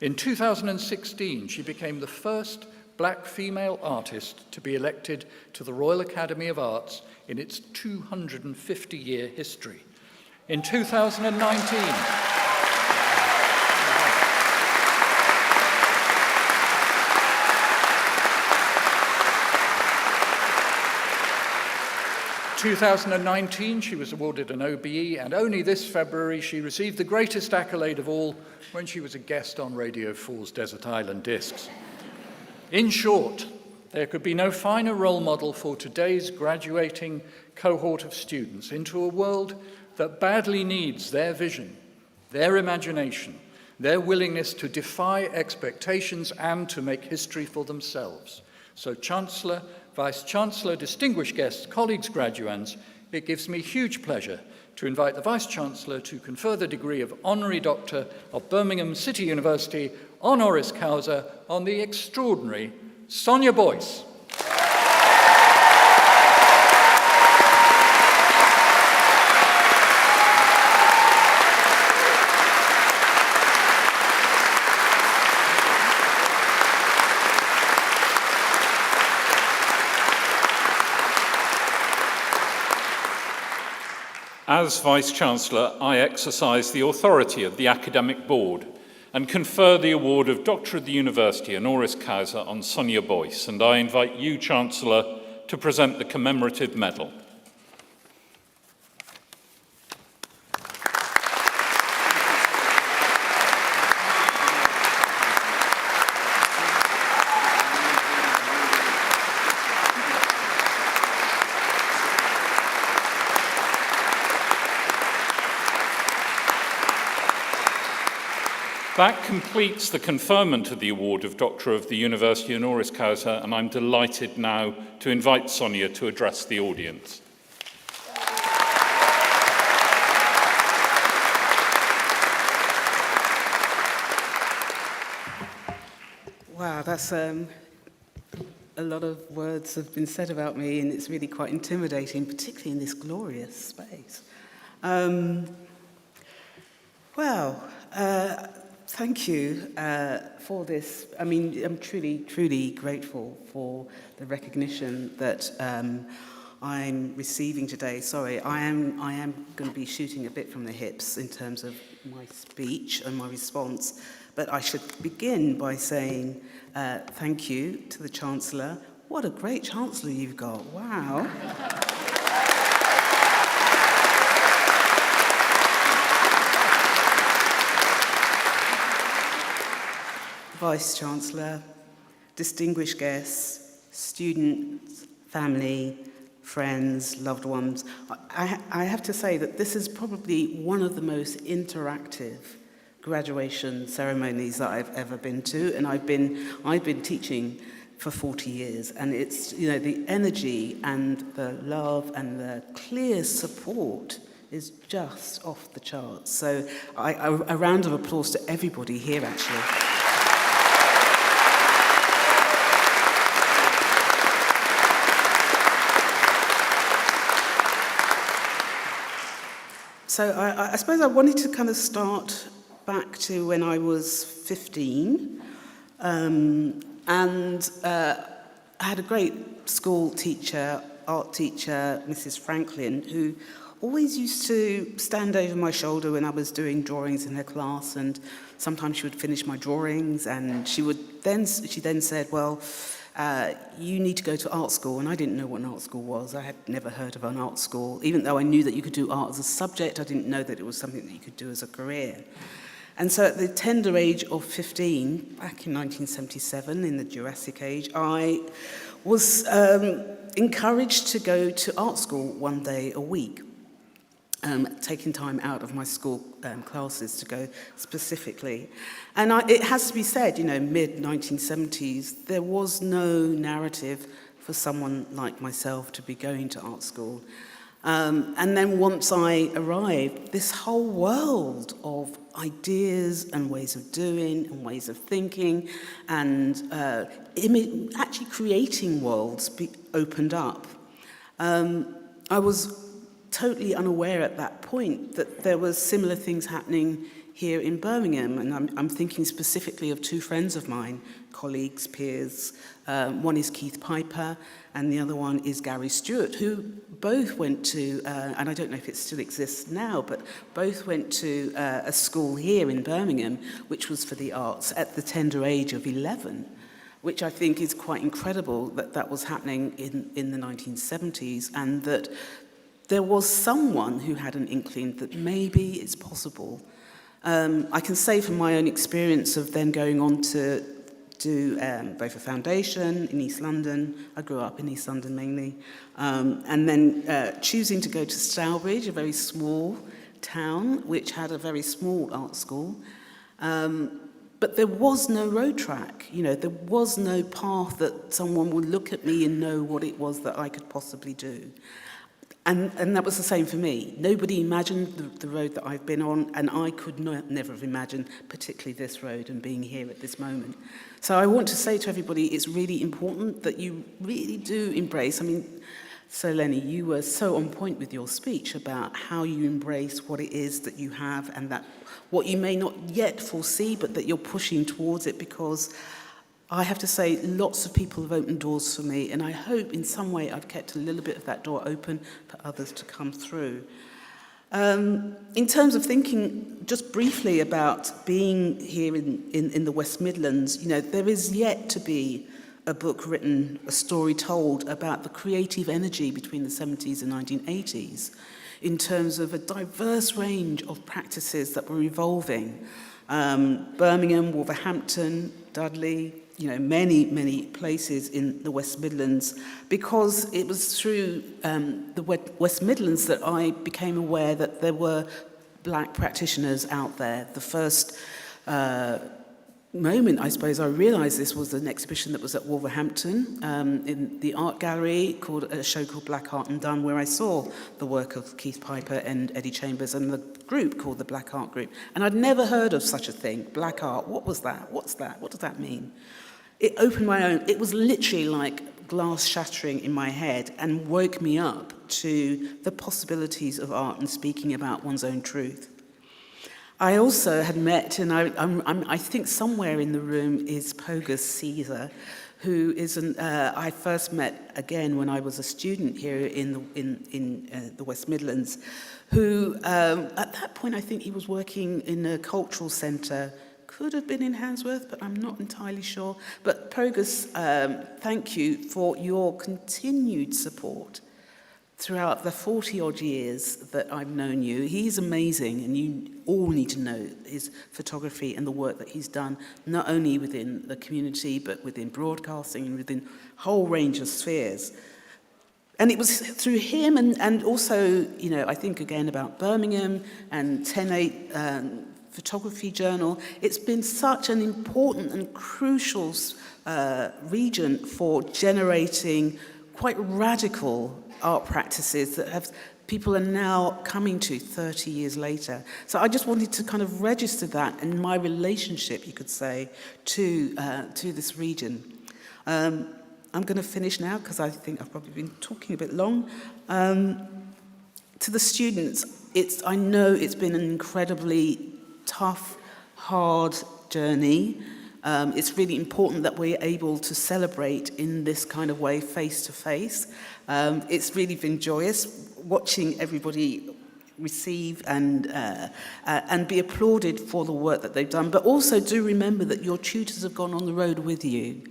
In 2016, she became the first Black female artist to be elected to the Royal Academy of Arts in its 250-year history. In 2019, she was awarded an OBE, and only this February she received the greatest accolade of all when she was a guest on Radio 4's Desert Island Discs. In short, there could be no finer role model for today's graduating cohort of students into a world that badly needs their vision, their imagination, their willingness to defy expectations and to make history for themselves. So Chancellor, Vice-Chancellor, distinguished guests, colleagues, graduands, it gives me huge pleasure to invite the Vice-Chancellor to confer the degree of Honorary Doctor of Birmingham City University, honoris causa, on the extraordinary Sonia Boyce. As Vice-Chancellor, I exercise the authority of the Academic Board and confer the award of Doctor of the University honoris causa on Sonia Boyce, and I invite you, Chancellor, to present the commemorative medal. That completes the conferment of the award of Doctor of the University honoris causa, and I'm delighted now to invite Sonia to address the audience. Wow, that's a lot of words have been said about me, and it's really quite intimidating, particularly in this glorious space. Thank you for this. I mean, I'm truly, truly grateful for the recognition that I'm receiving today. Sorry, I am going to be shooting a bit from the hips in terms of my speech and my response, but I should begin by saying thank you to the Chancellor. What a great Chancellor you've got. Wow. Vice-Chancellor, distinguished guests, students, family, friends, loved ones. I have to say that this is probably one of the most interactive graduation ceremonies that I've ever been to, and I've been teaching for 40 years, and it's, you know, the energy and the love and the clear support is just off the charts. So a round of applause to everybody here, actually. So I suppose I wanted to kind of start back to when I was 15, and I had a great school teacher, art teacher, Mrs. Franklin, who always used to stand over my shoulder when I was doing drawings in her class, and sometimes she would finish my drawings, and she then said, well, you need to go to art school. And I didn't know what an art school was. I had never heard of an art school. Even though I knew that you could do art as a subject, I didn't know that it was something that you could do as a career. And so at the tender age of 15, back in 1977, in the Jurassic Age, I was encouraged to go to art school one day a week, taking time out of my school classes to go specifically. And it has to be said, you know, mid-1970s, there was no narrative for someone like myself to be going to art school. And then once I arrived, this whole world of ideas and ways of doing and ways of thinking and actually creating worlds opened up. I was totally unaware at that point that there was similar things happening here in Birmingham, and I'm thinking specifically of two friends of mine, colleagues, peers. One is Keith Piper, and the other one is Gary Stewart, who both went to, and I don't know if it still exists now, but both went to a school here in Birmingham, which was for the arts at the tender age of 11, which I think is quite incredible that that was happening in the 1970s, and that there was someone who had an inkling that maybe it's possible. I can say from my own experience of then going on to do both a foundation in East London. I grew up in East London mainly. And then choosing to go to Stourbridge, a very small town, which had a very small art school. But there was no road track, you know, there was no path that someone would look at me and know what it was that I could possibly do. And that was the same for me. Nobody imagined the road that I've been on, and I could never have imagined particularly this road and being here at this moment. So I want to say to everybody, it's really important that you really do embrace. I mean, so Lenny, you were so on point with your speech about how you embrace what it is that you have and that what you may not yet foresee, but that you're pushing towards it, because I have to say, lots of people have opened doors for me, and I hope in some way I've kept a little bit of that door open for others to come through. In terms of thinking just briefly about being here in the West Midlands, you know, there is yet to be a book written, a story told about the creative energy between the 70s and 1980s in terms of a diverse range of practices that were evolving. Birmingham, Wolverhampton, Dudley, you know, many places in the West Midlands, because it was through the West Midlands that I became aware that there were black practitioners out there. The first moment, I suppose, I realised this was an exhibition that was at Wolverhampton in the art gallery called a show called Black Art Undone, where I saw the work of Keith Piper and Eddie Chambers and the group called the Black Art Group. And I'd never heard of such a thing. Black art, what was that? What's that? What does that mean? It opened my own, it was literally like glass shattering in my head and woke me up to the possibilities of art and speaking about one's own truth. I also had met, and I think somewhere in the room is Pogus Caesar, who is I first met again when I was a student here in the West Midlands, who at that point I think he was working in a cultural centre, could have been in Handsworth, but I'm not entirely sure. But Pogus, thank you for your continued support throughout the 40-odd years that I've known you. He's amazing, and you all need to know his photography and the work that he's done, not only within the community, but within broadcasting and within a whole range of spheres. And it was through him and also, you know, I think again about Birmingham and 10/8 Photography Journal. It's been such an important and crucial region for generating quite radical art practices that people are now coming to 30 years later. So I just wanted to kind of register that in my relationship, you could say, to this region. I'm going to finish now because I think I've probably been talking a bit long. To the students, I know it's been an incredibly tough, hard journey. It's really important that we're able to celebrate in this kind of way, face to face. It's really been joyous watching everybody receive and be applauded for the work that they've done. But also do remember that your tutors have gone on the road with you,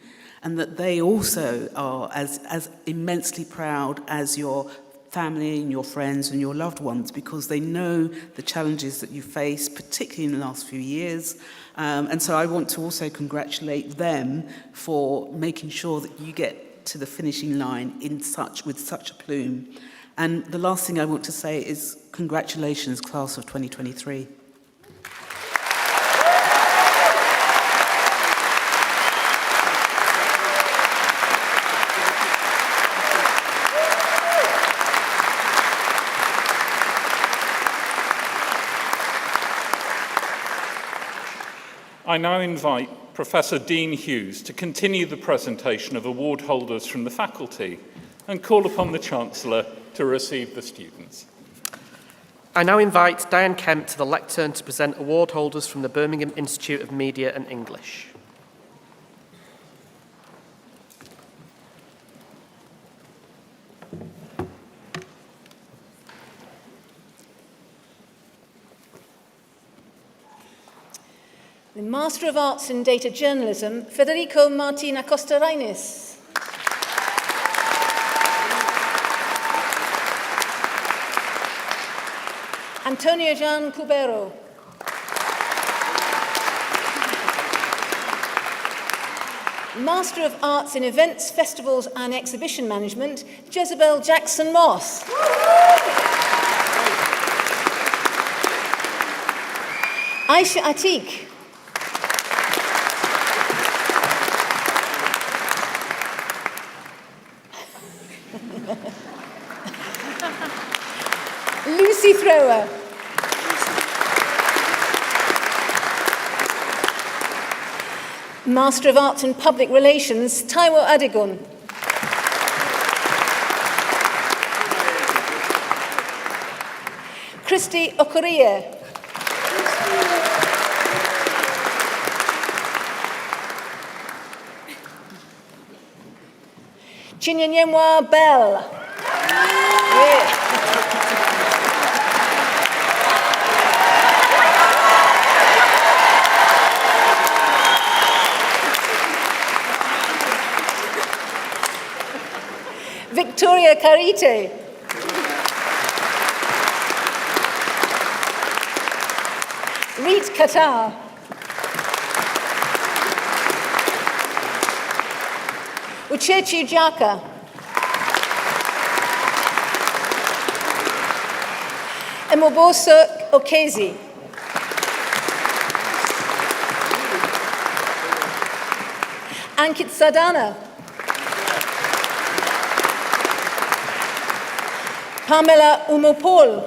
and that they also are as immensely proud as your family and your friends and your loved ones, because they know the challenges that you face, particularly in the last few years. And so I want to also congratulate them for making sure that you get to the finishing line with such a plume. And the last thing I want to say is congratulations, class of 2023. I now invite Professor Dean Hughes to continue the presentation of award holders from the faculty and call upon the Chancellor to receive the students. I now invite Diane Kemp to the lectern to present award holders from the Birmingham Institute of Media and English. The Master of Arts in Data Journalism, Federico Martin Acosta Reines. Antonio Jean Cubero. Master of Arts in Events, Festivals and Exhibition Management, Jezebel Jackson Moss. Aisha Atik. Lucy Thrower. Master of Arts in Public Relations, Taiwo Adigun. Christy Okorie. Chinyanyemwa Bell. Yeah. Victoria Carite. Reet Qatar. Uchechi Jaka. Emoboso Okezi. Ankit Sadana. Pamela Umopol.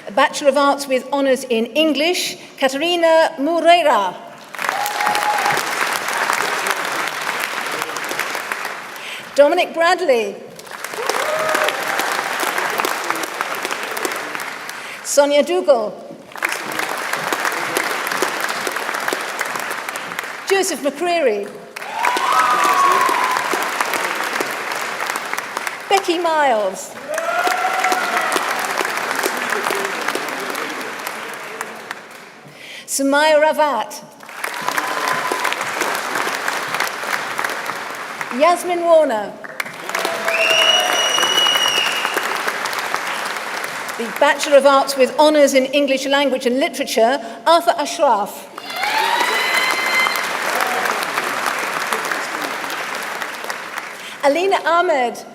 A Bachelor of Arts with Honours in English, Catarina Moreira. Dominic Bradley. Sonia Dougal. Joseph McCreary. Becky Miles. Sumaya Ravat. Yasmin Warner. The Bachelor of Arts with Honours in English Language and Literature, Arthur Ashraf. Alina Ahmed.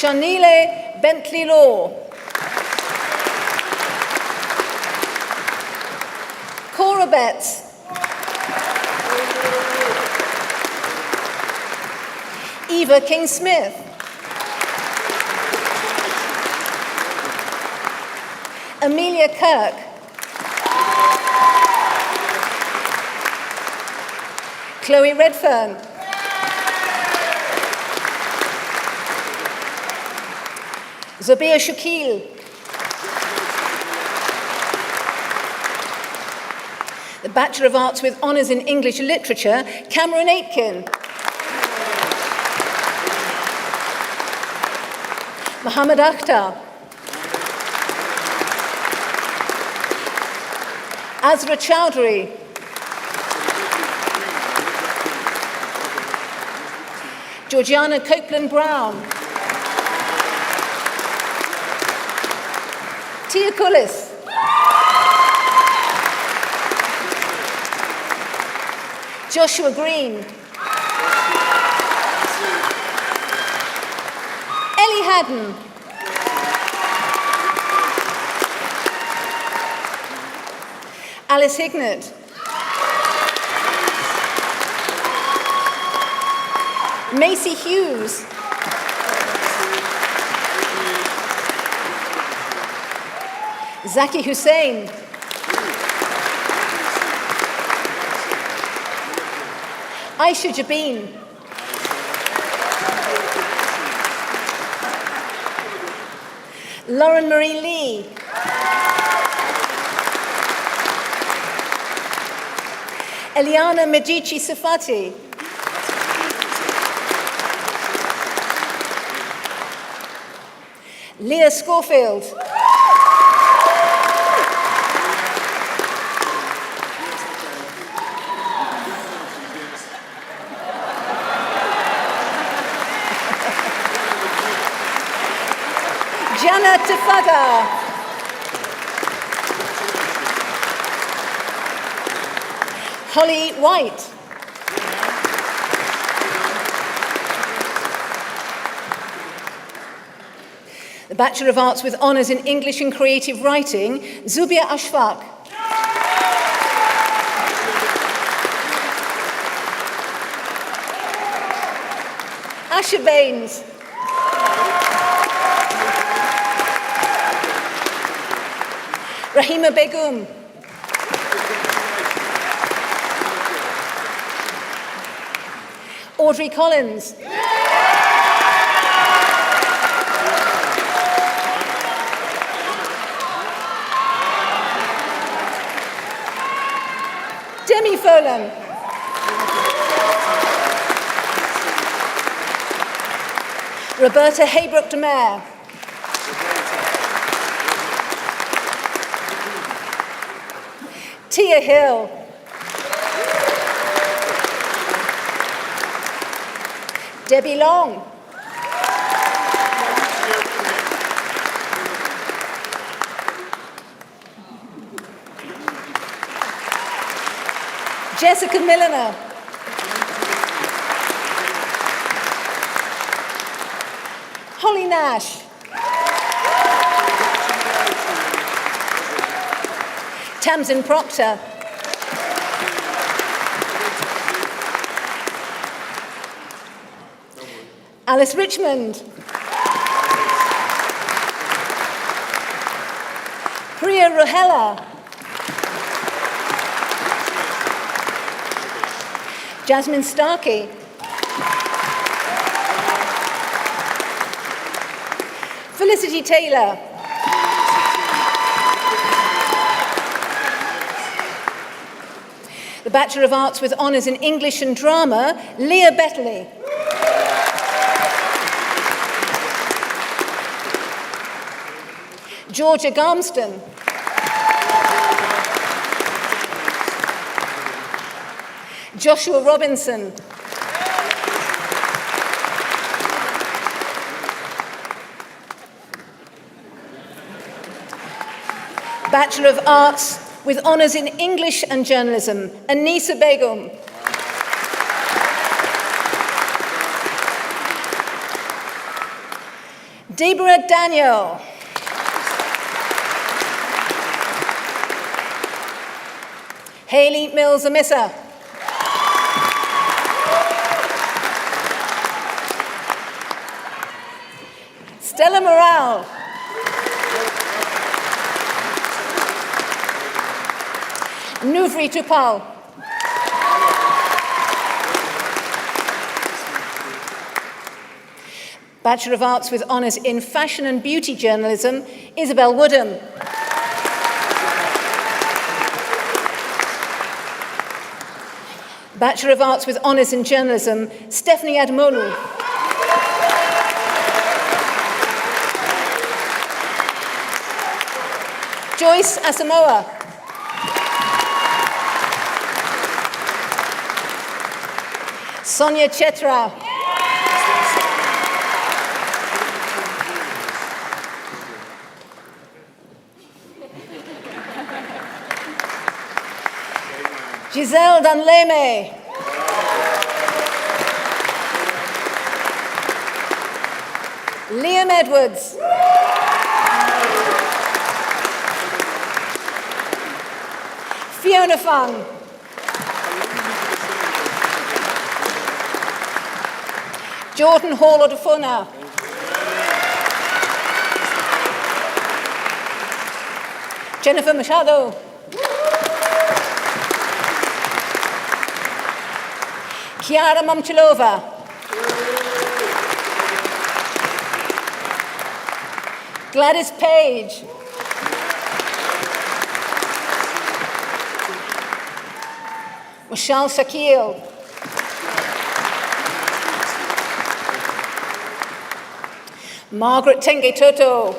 Shanile Bentley Law. Cora Betts. Eva King-Smith. Amelia Kirk. Chloe Redfern. Zabia Shakil. The Bachelor of Arts with Honours in English Literature, Cameron Aitken. Mohammed Akhtar. Azra Chowdhury. Georgiana Copeland-Brown. Tia Cullis. Joshua Green. Ellie Haddon. Alice Hignett. Macy Hughes. Zaki Hussain. Aisha Jabin. Lauren Marie Lee. Eliana Medici Safati. Leah Schofield. Jana Tafada. Holly White. The Bachelor of Arts with Honours in English and Creative Writing, Zubia Ashfaq. Asha Baines. Rahima Begum. Audrey Collins. Demi Folan. Roberta Haybrook de Mere. Tia Hill. Debbie Long. Jessica Milliner. Holly Nash. Tamsin Proctor. Alice Richmond. Priya Rohella. Jasmine Starkey. Felicity Taylor. The Bachelor of Arts with Honours in English and Drama, Leah Bettley. Georgia Garmston. Joshua Robinson. Bachelor of Arts with Honours in English and Journalism, Anisa Begum. Deborah Daniel. Hayley Mills Amissa. Stella Morale. Nuvri Tupal. Bachelor of Arts with Honours in Fashion and Beauty Journalism, Isabel Woodham. Bachelor of Arts with Honours in Journalism, Stephanie Admolu. Joyce Asamoah. Sonia Chetra. Giselle Danleme. Liam Edwards. Fiona Fung. Jordan Hall Odufona. Jennifer Machado. Chiara Momchilova. Gladys Page. Michelle Shakil. Margaret Tenge Toto.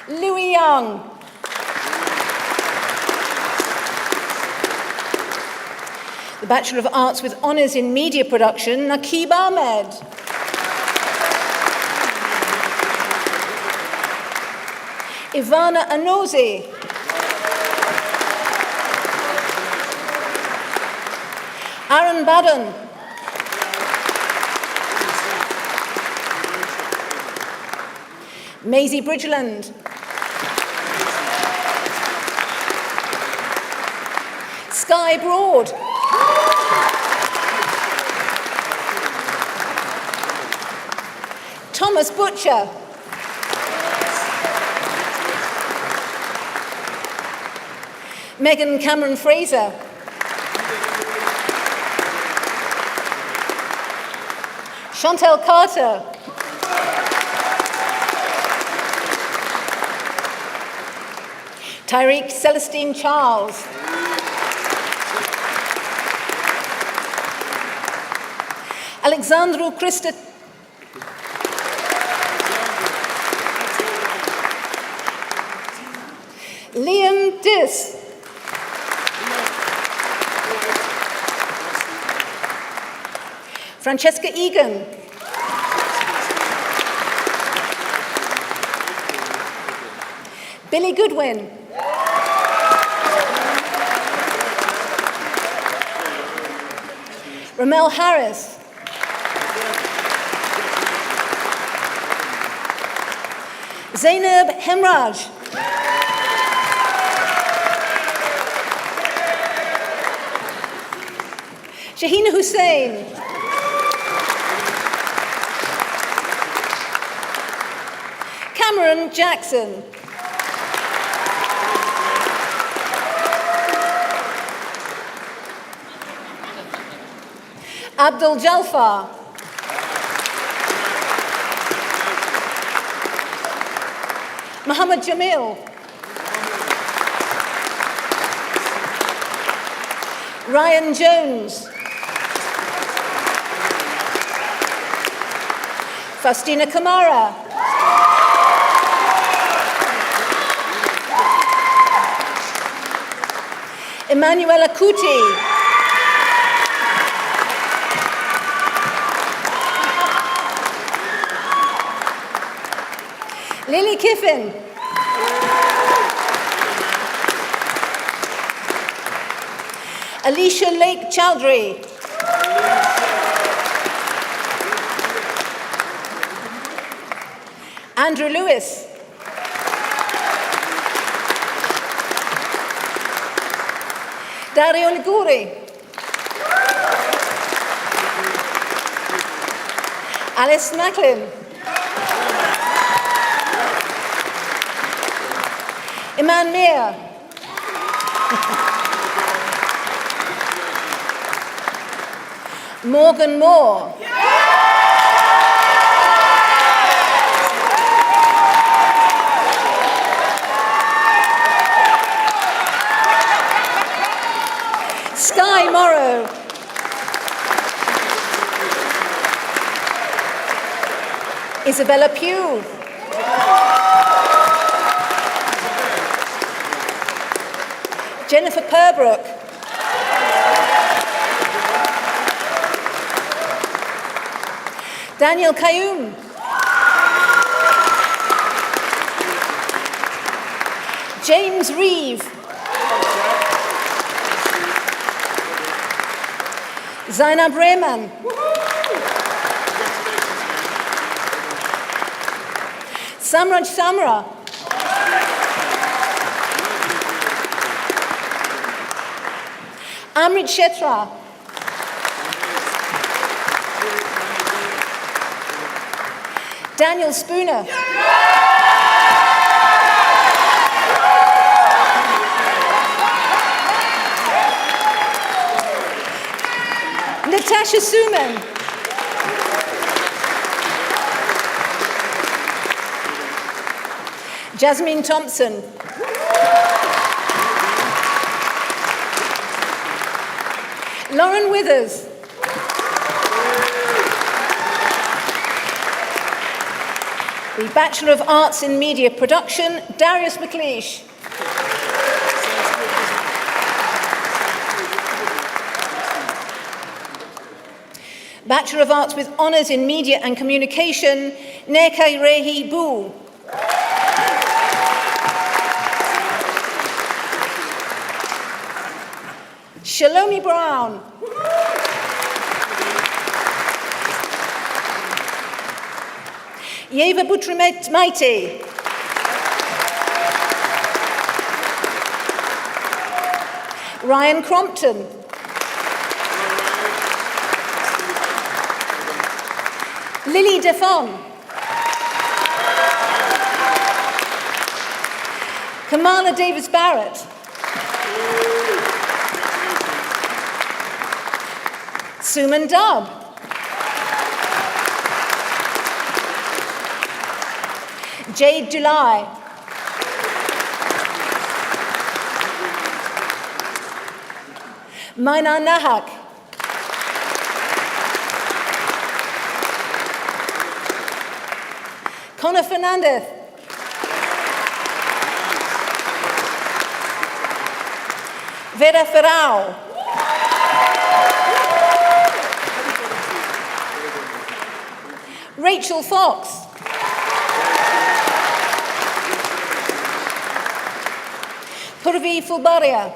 Louis Young. The Bachelor of Arts with Honours in Media Production, Naqib Ahmed. Ivana Anozi. Aaron Baden. Maisie Bridgeland. Sky Broad. Thomas Butcher. Megan Cameron Fraser. Chantel Carter. Tyreek Celestine Charles. Alexandru Christa. Liam Dis. Francesca Egan. Billy Goodwin. Ramel Harris. Zainab Hemraj. Shahina Hussain. Cameron Jackson. Abdul Jalfar. Muhammad Jamil. Ryan Jones. Faustina Kamara. Emanuela Kuti. Lily Kiffin. Alicia Lake Chowdhury. Andrew Lewis. Dario Liguri. Alice Macklin. Iman Mir. Morgan Moore. Sky Morrow. Isabella Pugh. Jennifer Purbrook. Daniel Kayoum. James Reeve. Zainab Rehman. Samraj Samra. Amrit Shetra. Daniel Spooner. Natasha Suman. Jasmine Thompson. Lauren Withers. The Bachelor of Arts in Media Production, Darius McLeish. Bachelor of Arts with Honours in Media and Communication, Nekai Rehi Boo. Shalomi Brown. Yeva Butrimet Maite. Ryan Crompton. Lily Defon. Kamala Davis Barrett. Suman Dub. Jade July. Maina Nahak. Connor Fernandez. Vera Ferrao. Rachel Fox. Purvi Fulbaria.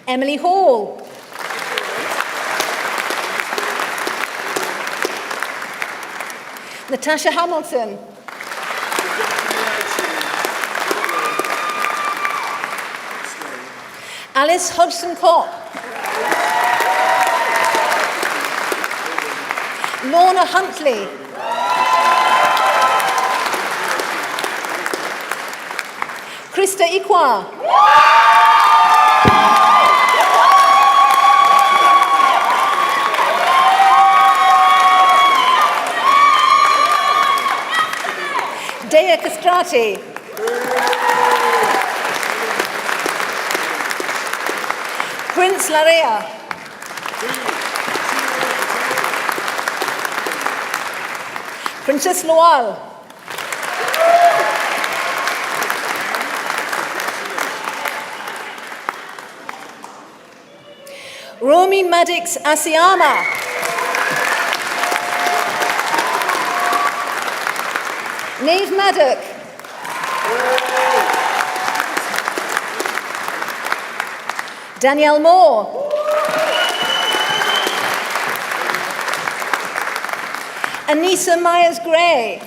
Emily Hall. Natasha Hamilton. Alice Hodgson-Copp. Lorna Huntley. Krista Ikwa. Dea Castrati. Prince Larea. Princess Lowell. Romy Maddox Asiyama. Neve Maddock. Danielle Moore. Anissa Myers-Gray.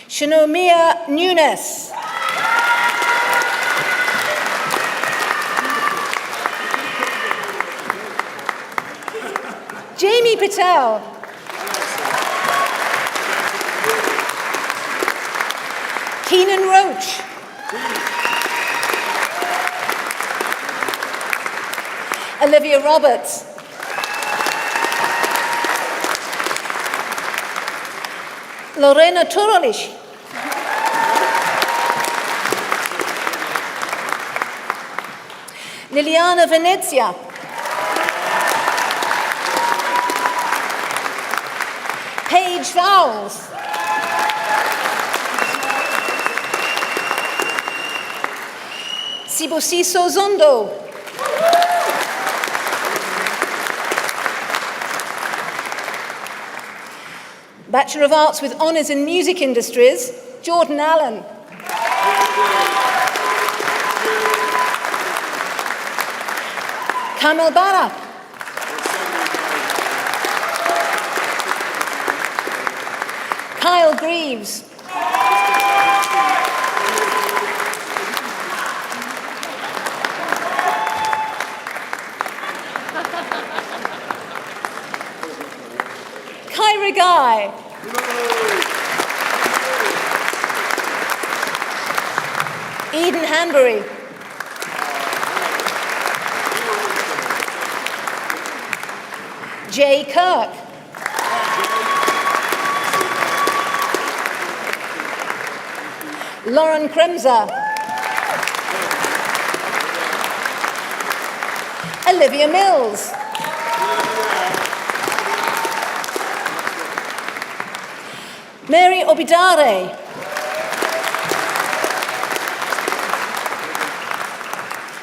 Shanomia Nunes. Jamie Patel. Keenan Roach. Olivia Roberts. Lorena Turolich. Liliana Venezia. Paige Fowles. Sibosiso Zondo. Bachelor of Arts with Honours in Music Industries, Jordan Allen. Kamil Bara. Kyle Greaves. Kyra Guy. Eden Hanbury. Jay Kirk. Lauren Kremser. Olivia Mills. Mary Obidare.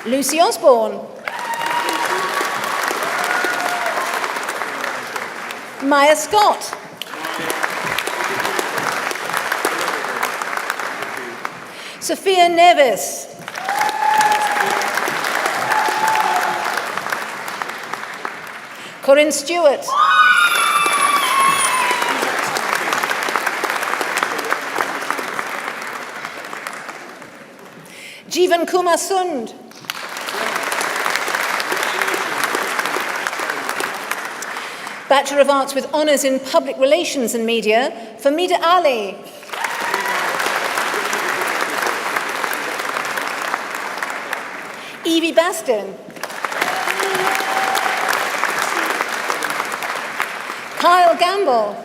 Lucy Osborne. Maya Scott. Sophia Nevis. Corinne Stewart. Jeevan Kumar Sund. Bachelor of Arts with Honours in Public Relations and Media, Famida Ali. Evie Baston. Kyle Gamble.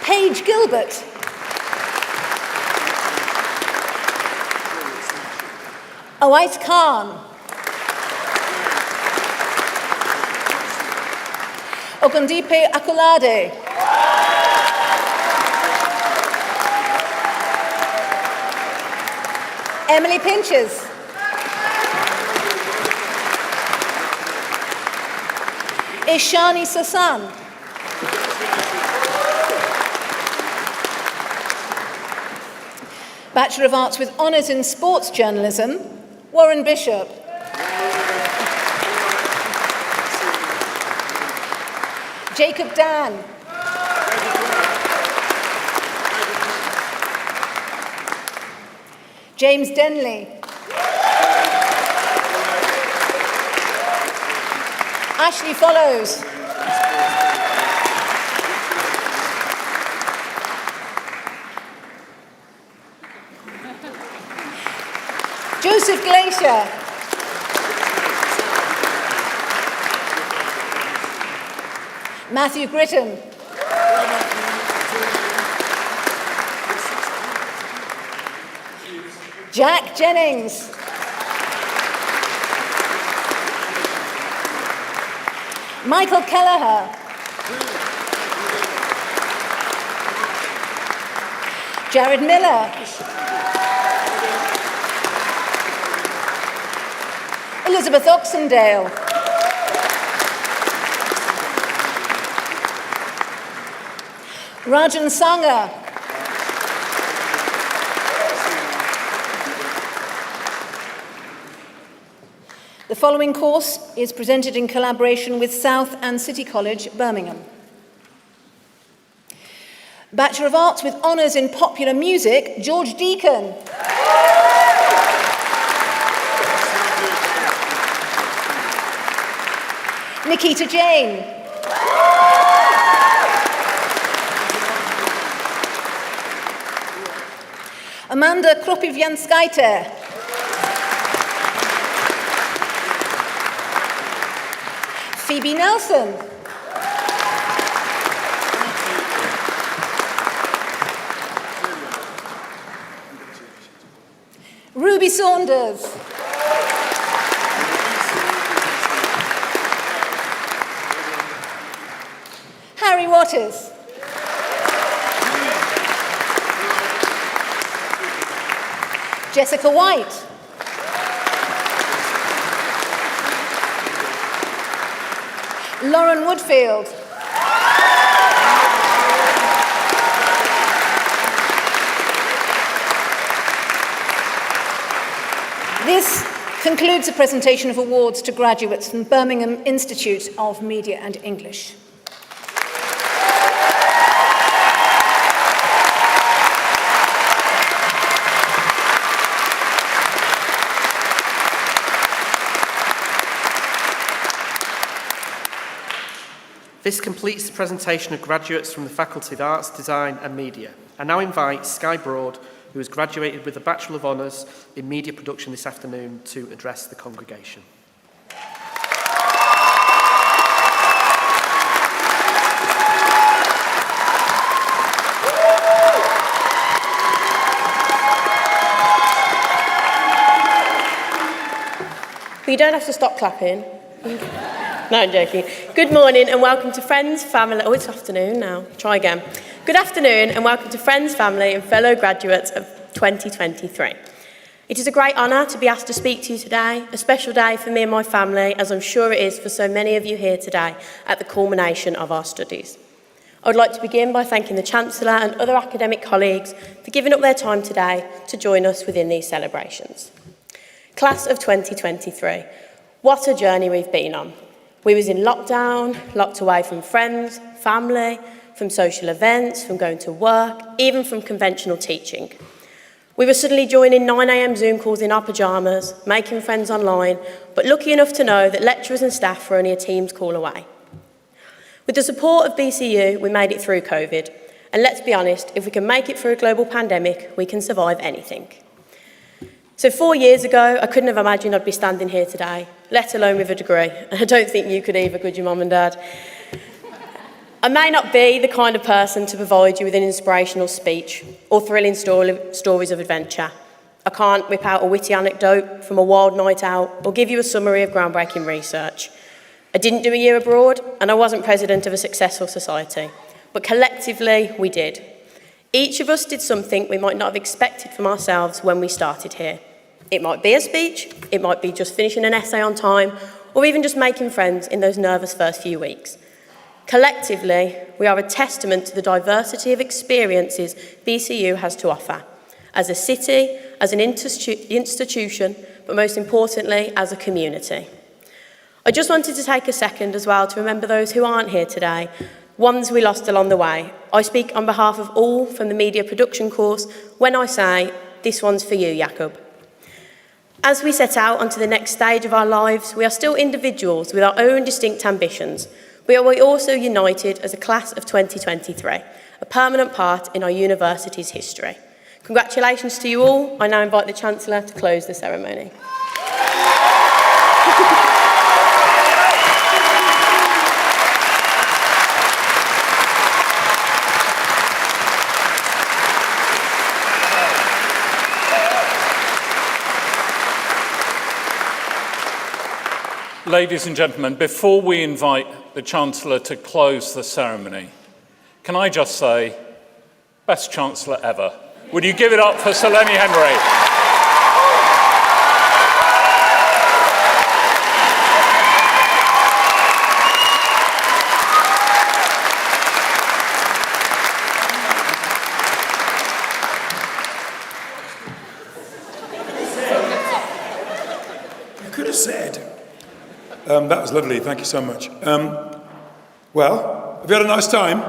Paige Gilbert. Awais Khan. Ogundipe Akolade. Emily Pinches. Ishani Sasan. Bachelor of Arts with Honours in Sports Journalism, Warren Bishop. Jacob Dan. James Denley. Ashley Follows. Joseph Glacier. Matthew Gritton. Jack Jennings. Michael Kelleher. Jared Miller. Elizabeth Oxendale. Rajan Sangha. The following course is presented in collaboration with South and City College, Birmingham. Bachelor of Arts with Honours in Popular Music, George Deacon. Nikita Jain. Amanda Kropivianskaite. Phoebe Nelson. Ruby Saunders. Harry Waters. Jessica White. Lauren Woodfield. This concludes the presentation of awards to graduates from Birmingham Institute of Media and English. This completes the presentation of graduates from the Faculty of Arts, Design and Media. I now invite Sky Broad, who has graduated with a Bachelor of Honours in Media Production this afternoon, to address the congregation. But you don't have to stop clapping. No, I'm joking. Good morning and welcome to friends, family... Oh, it's afternoon now. Try again. Good afternoon and welcome to friends, family and fellow graduates of 2023. It is a great honour to be asked to speak to you today, a special day for me and my family, as I'm sure it is for so many of you here today at the culmination of our studies. I would like to begin by thanking the Chancellor and other academic colleagues for giving up their time today to join us within these celebrations. Class of 2023, what a journey we've been on. We was in lockdown, locked away from friends, family, from social events, from going to work, even from conventional teaching. We were suddenly joining 9 a.m. Zoom calls in our pyjamas, making friends online, but lucky enough to know that lecturers and staff were only a Teams call away. With the support of BCU, we made it through COVID. And let's be honest, if we can make it through a global pandemic, we can survive anything. So 4 years ago, I couldn't have imagined I'd be standing here today, let alone with a degree. And I don't think you could either, could you, Mum and Dad? I may not be the kind of person to provide you with an inspirational speech or thrilling stories of adventure. I can't whip out a witty anecdote from a wild night out or give you a summary of groundbreaking research. I didn't do a year abroad, and I wasn't president of a successful society. But collectively, we did. Each of us did something we might not have expected from ourselves when we started here. It might be a speech, it might be just finishing an essay on time, or even just making friends in those nervous first few weeks. Collectively, we are a testament to the diversity of experiences BCU has to offer, as a city, as an institution, but most importantly, as a community. I just wanted to take a second as well to remember those who aren't here today, ones we lost along the way. I speak on behalf of all from the media production course when I say, this one's for you, Jakob. As we set out onto the next stage of our lives, we are still individuals with our own distinct ambitions, but we are also united as a class of 2023, a permanent part in our university's history. Congratulations to you all. I now invite the Chancellor to close the ceremony. Ladies and gentlemen, before we invite the Chancellor to close the ceremony, can I just say, best Chancellor ever. Would you give it up for Sir Lenny Henry? You could have said. That was lovely, thank you so much. Well, have you had a nice time?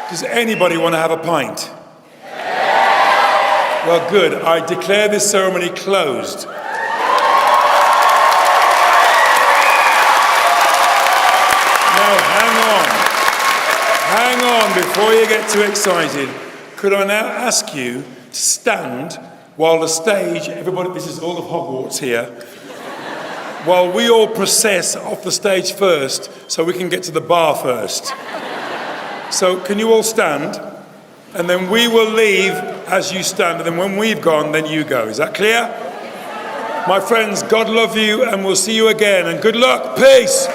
Does anybody want to have a pint? Well, good. I declare this ceremony closed. Now, hang on, before you get too excited. Could I now ask you to stand while the stage, everybody, this is all of Hogwarts here, while we all process off the stage first so we can get to the bar first. So can you all stand? And then we will leave as you stand, and then when we've gone, then you go. Is that clear? My friends, God love you, and we'll see you again, and good luck. Peace.